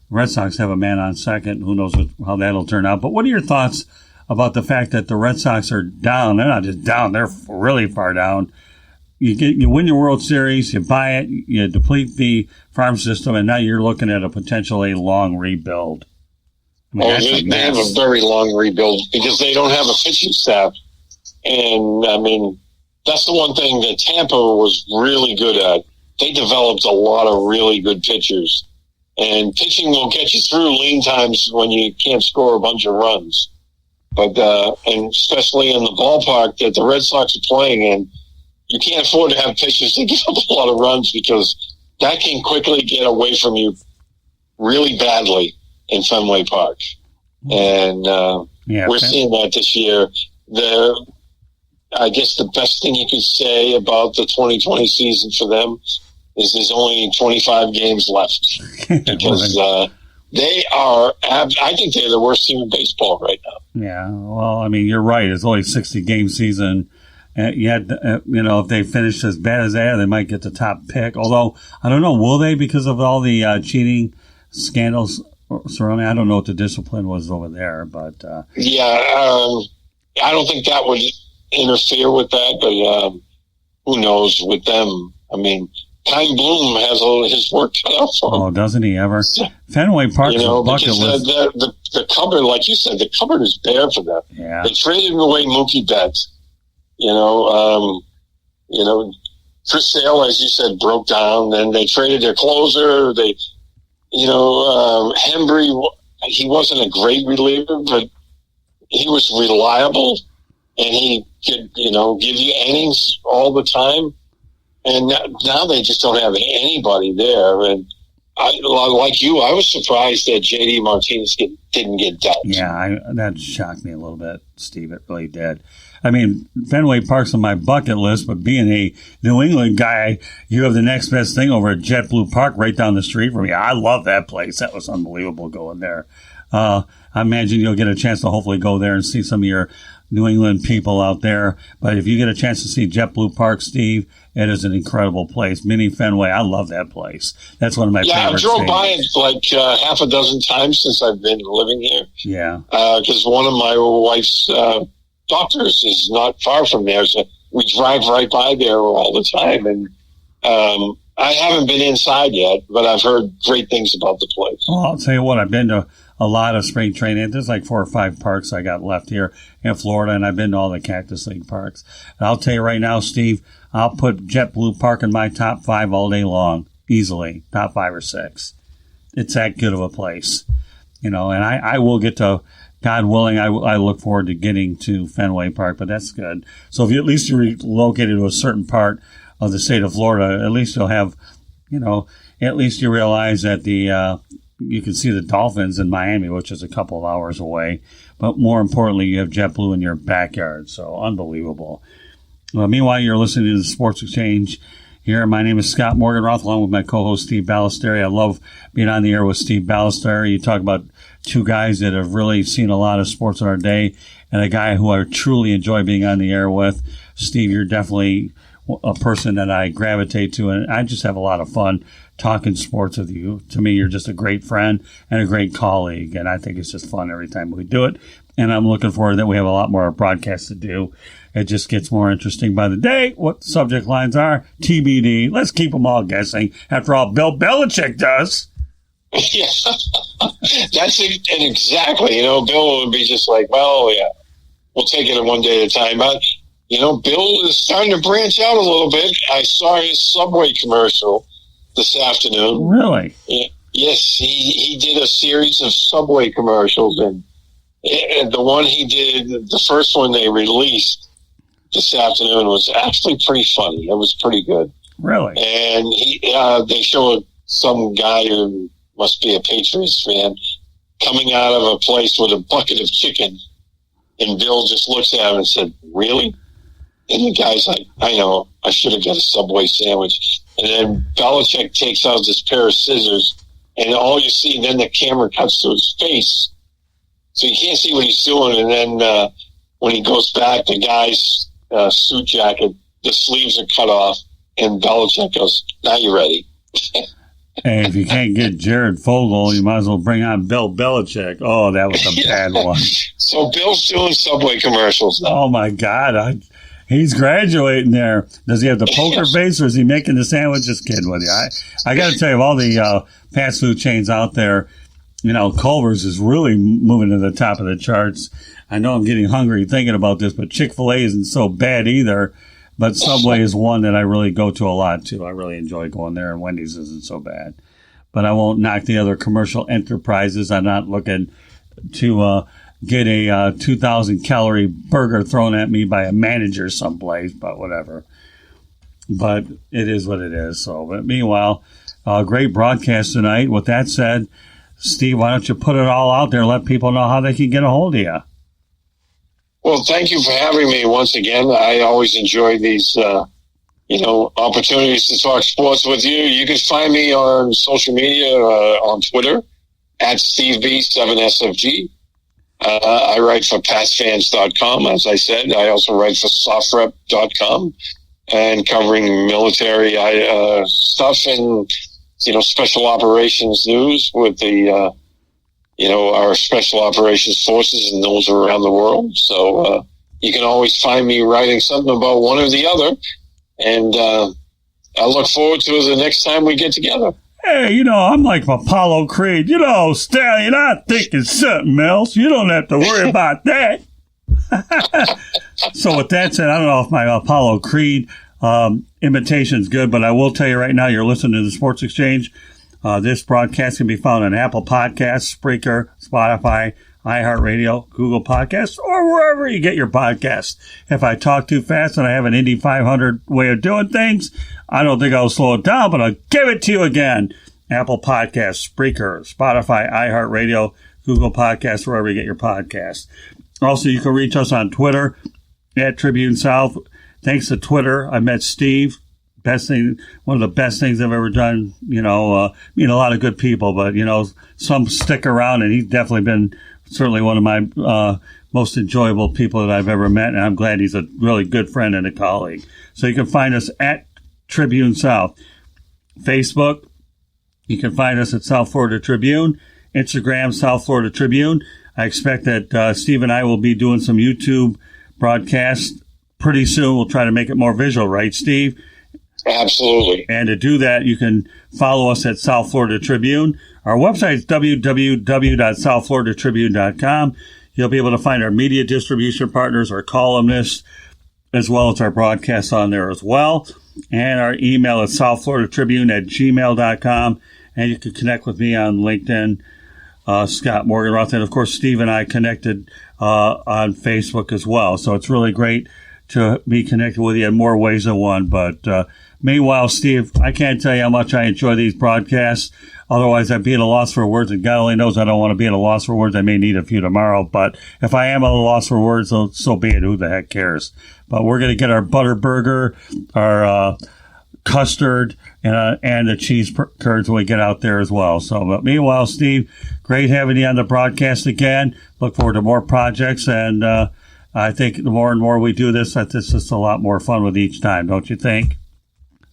Red Sox have a man on second. Who knows how that'll turn out. But what are your thoughts about the fact that the Red Sox are down? They're not just down. They're really far down. You win your World Series, you buy it, you deplete the farm system, and now you're looking at a potentially long rebuild. They have a very long rebuild because they don't have a pitching staff. And, that's the one thing that Tampa was really good at. They developed a lot of really good pitchers. And pitching will get you through lean times when you can't score a bunch of runs. But and especially in the ballpark that the Red Sox are playing in, you can't afford to have pitchers that give up a lot of runs because that can quickly get away from you really badly in Fenway Park. And we're seeing that this year. I guess the best thing you could say about the 2020 season for them is there's only 25 games left because they are, I think they're the worst team in baseball right now. Yeah, well, you're right. It's only a 60-game season. Yet, if they finish as bad as they might get the top pick. Although, I don't know, will they because of all the cheating scandals surrounding? I don't know what the discipline was over there, but... I don't think that would interfere with that, but who knows with them. Kyle Bloom has his work cut out for him. Oh, doesn't he ever? Fenway Park is a bucket list. The cupboard, like you said, the cupboard is bare for them. Yeah. They traded away Mookie Betts. Chris Sale, as you said, broke down. Then they traded their closer. Hembry, he wasn't a great reliever, but he was reliable, and he could, give you innings all the time. And now they just don't have anybody there. And like you, I was surprised that J.D. Martinez didn't get dealt. Yeah, that shocked me a little bit, Steve. It really did. I mean, Fenway Park's on my bucket list, but being a New England guy, you have the next best thing over at JetBlue Park right down the street from me. I love that place. That was unbelievable going there. I imagine you'll get a chance to hopefully go there and see some of your New England people out there. But if you get a chance to see JetBlue Park, Steve, it is an incredible place. Mini Fenway, I love that place. That's one of my favorites. Yeah, I drove by it like half a dozen times since I've been living here. Yeah. Because one of my wife's doctors is not far from there, so we drive right by there all the time. And I haven't been inside yet, but I've heard great things about the place. Well, I'll tell you what, I've been to a lot of spring training. There's like 4 or 5 parks I got left here in Florida, and I've been to all the Cactus League parks. And I'll tell you right now, Steve, I'll put JetBlue Park in my top 5 all day long, easily, top 5 or 6. It's that good of a place, and I will get to, God willing, I look forward to getting to Fenway Park, but that's good. So if you at least you're located to a certain part of the state of Florida, at least you'll have, at least you realize that you can see the Dolphins in Miami, which is a couple of hours away. But more importantly, you have JetBlue in your backyard. So unbelievable. Well, meanwhile, you're listening to the Sports Exchange here. My name is Scott Morganroth, along with my co-host Steve Balestrieri. I love being on the air with Steve Balestrieri. You talk about 2 guys that have really seen a lot of sports in our day, and a guy who I truly enjoy being on the air with. Steve, you're definitely a person that I gravitate to, and I just have a lot of fun talking sports with you. To me, you're just a great friend and a great colleague, and I think it's just fun every time we do it. And I'm looking forward that we have a lot more broadcasts to do. It just gets more interesting by the day. What the subject lines are, TBD. Let's keep them all guessing. After all, Bill Belichick does. Yeah, that's it. And exactly. Bill would be just like, well, yeah, we'll take it one day at a time. But, Bill is starting to branch out a little bit. I saw his Subway commercial this afternoon. Really? Yes, he did a series of Subway commercials, and the one he did, the first one they released this afternoon, was actually pretty funny. It was pretty good. Really? And they show some guy who must be a Patriots fan coming out of a place with a bucket of chicken, and Bill just looks at him and said, "Really?" And the guy's like, "I know, I should have got a Subway sandwich." And then Belichick takes out this pair of scissors, and all you see, then the camera cuts to his face. So you can't see what he's doing. And then when he goes back, the guy's suit jacket, the sleeves are cut off, and Belichick goes, "Now you're ready." Hey, if you can't get Jared Fogle, you might as well bring on Bill Belichick. Oh, that was a bad one. So Bill's doing Subway commercials now. Oh, my God. He's graduating there. Does he have the poker face, or is he making the sandwich? Just kidding with you. I got to tell you, of all the fast food chains out there, Culver's is really moving to the top of the charts. I know I'm getting hungry thinking about this, but Chick-fil-A isn't so bad either. But Subway is one that I really go to a lot, too. I really enjoy going there, and Wendy's isn't so bad. But I won't knock the other commercial enterprises. I'm not looking to get a 2,000-calorie burger thrown at me by a manager someplace, but whatever. But it is what it is. So, but meanwhile, great broadcast tonight. With that said, Steve, why don't you put it all out there and let people know how they can get a hold of you? Well, thank you for having me once again. I always enjoy these, opportunities to talk sports with you. You can find me on social media, on Twitter, at SteveB7SFG. I write for PassFans.com, as I said. I also write for SoftRep.com, and covering military stuff and, special operations news with the, our special operations forces and those around the world. So you can always find me writing something about one or the other. And I look forward to the next time we get together. Hey, I'm like Apollo Creed. Stallion, I think it's something else. You don't have to worry about that. So with that said, I don't know if my Apollo Creed imitation's good, but I will tell you right now, you're listening to the Sports Exchange. This broadcast can be found on Apple Podcasts, Spreaker, Spotify, iHeartRadio, Google Podcasts, or wherever you get your podcasts. If I talk too fast and I have an Indy 500 way of doing things, I don't think I'll slow it down, but I'll give it to you again. Apple Podcasts, Spreaker, Spotify, iHeartRadio, Google Podcasts, wherever you get your podcasts. Also, you can reach us on Twitter at Tribune South. Thanks to Twitter, I met Steve. Best thing, one of the best things I've ever done. Meet a lot of good people, but some stick around, and he's definitely been certainly one of my most enjoyable people that I've ever met, and I'm glad he's a really good friend and a colleague. So you can find us at Tribune South. Facebook, you can find us at South Florida Tribune. Instagram, South Florida Tribune. I expect that Steve and I will be doing some YouTube broadcasts pretty soon. We'll try to make it more visual, right, Steve? Absolutely. And to do that, you can follow us at South Florida Tribune. Our website is www.southfloridatribune.com. You'll be able to find our media distribution partners, our columnists, as well as our broadcasts on there as well. And our email is southfloridatribune@gmail.com. And you can connect with me on LinkedIn, Scott Morganroth. And, of course, Steve and I connected on Facebook as well. So it's really great to be connected with you in more ways than one. But meanwhile, Steve, I can't tell you how much I enjoy these broadcasts. Otherwise, I'd be at a loss for words. And God only knows I don't want to be at a loss for words. I may need a few tomorrow. But if I am at a loss for words, so be it. Who the heck cares? But we're going to get our butter burger, our custard, and the cheese curds when we get out there as well. So, but meanwhile, Steve, great having you on the broadcast again. Look forward to more projects. And I think the more and more we do this, this is a lot more fun with each time, don't you think?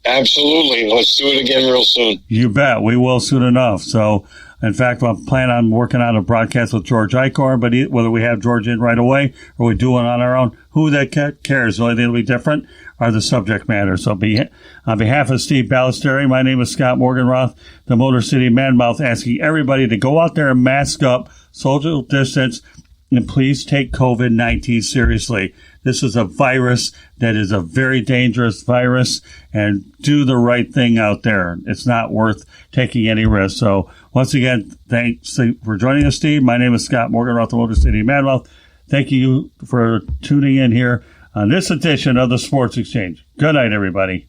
Absolutely. Let's do it again real soon. You bet. We will soon enough. So, in fact, I'm planning on working on a broadcast with George Eichhorn, but whether we have George in right away or we do it on our own, who that cares? The only thing that'll be different are the subject matter. So, on behalf of Steve Balestrieri, my name is Scott Morganroth, the Motor City Manmouth, asking everybody to go out there and mask up, social distance, and please take COVID-19 seriously. This is a virus that is a very dangerous virus, and do the right thing out there. It's not worth taking any risk. So once again, thanks for joining us, Steve. My name is Scott Morganroth, the Motor City Manmouth. Thank you for tuning in here on this edition of the Sports Exchange. Good night, everybody.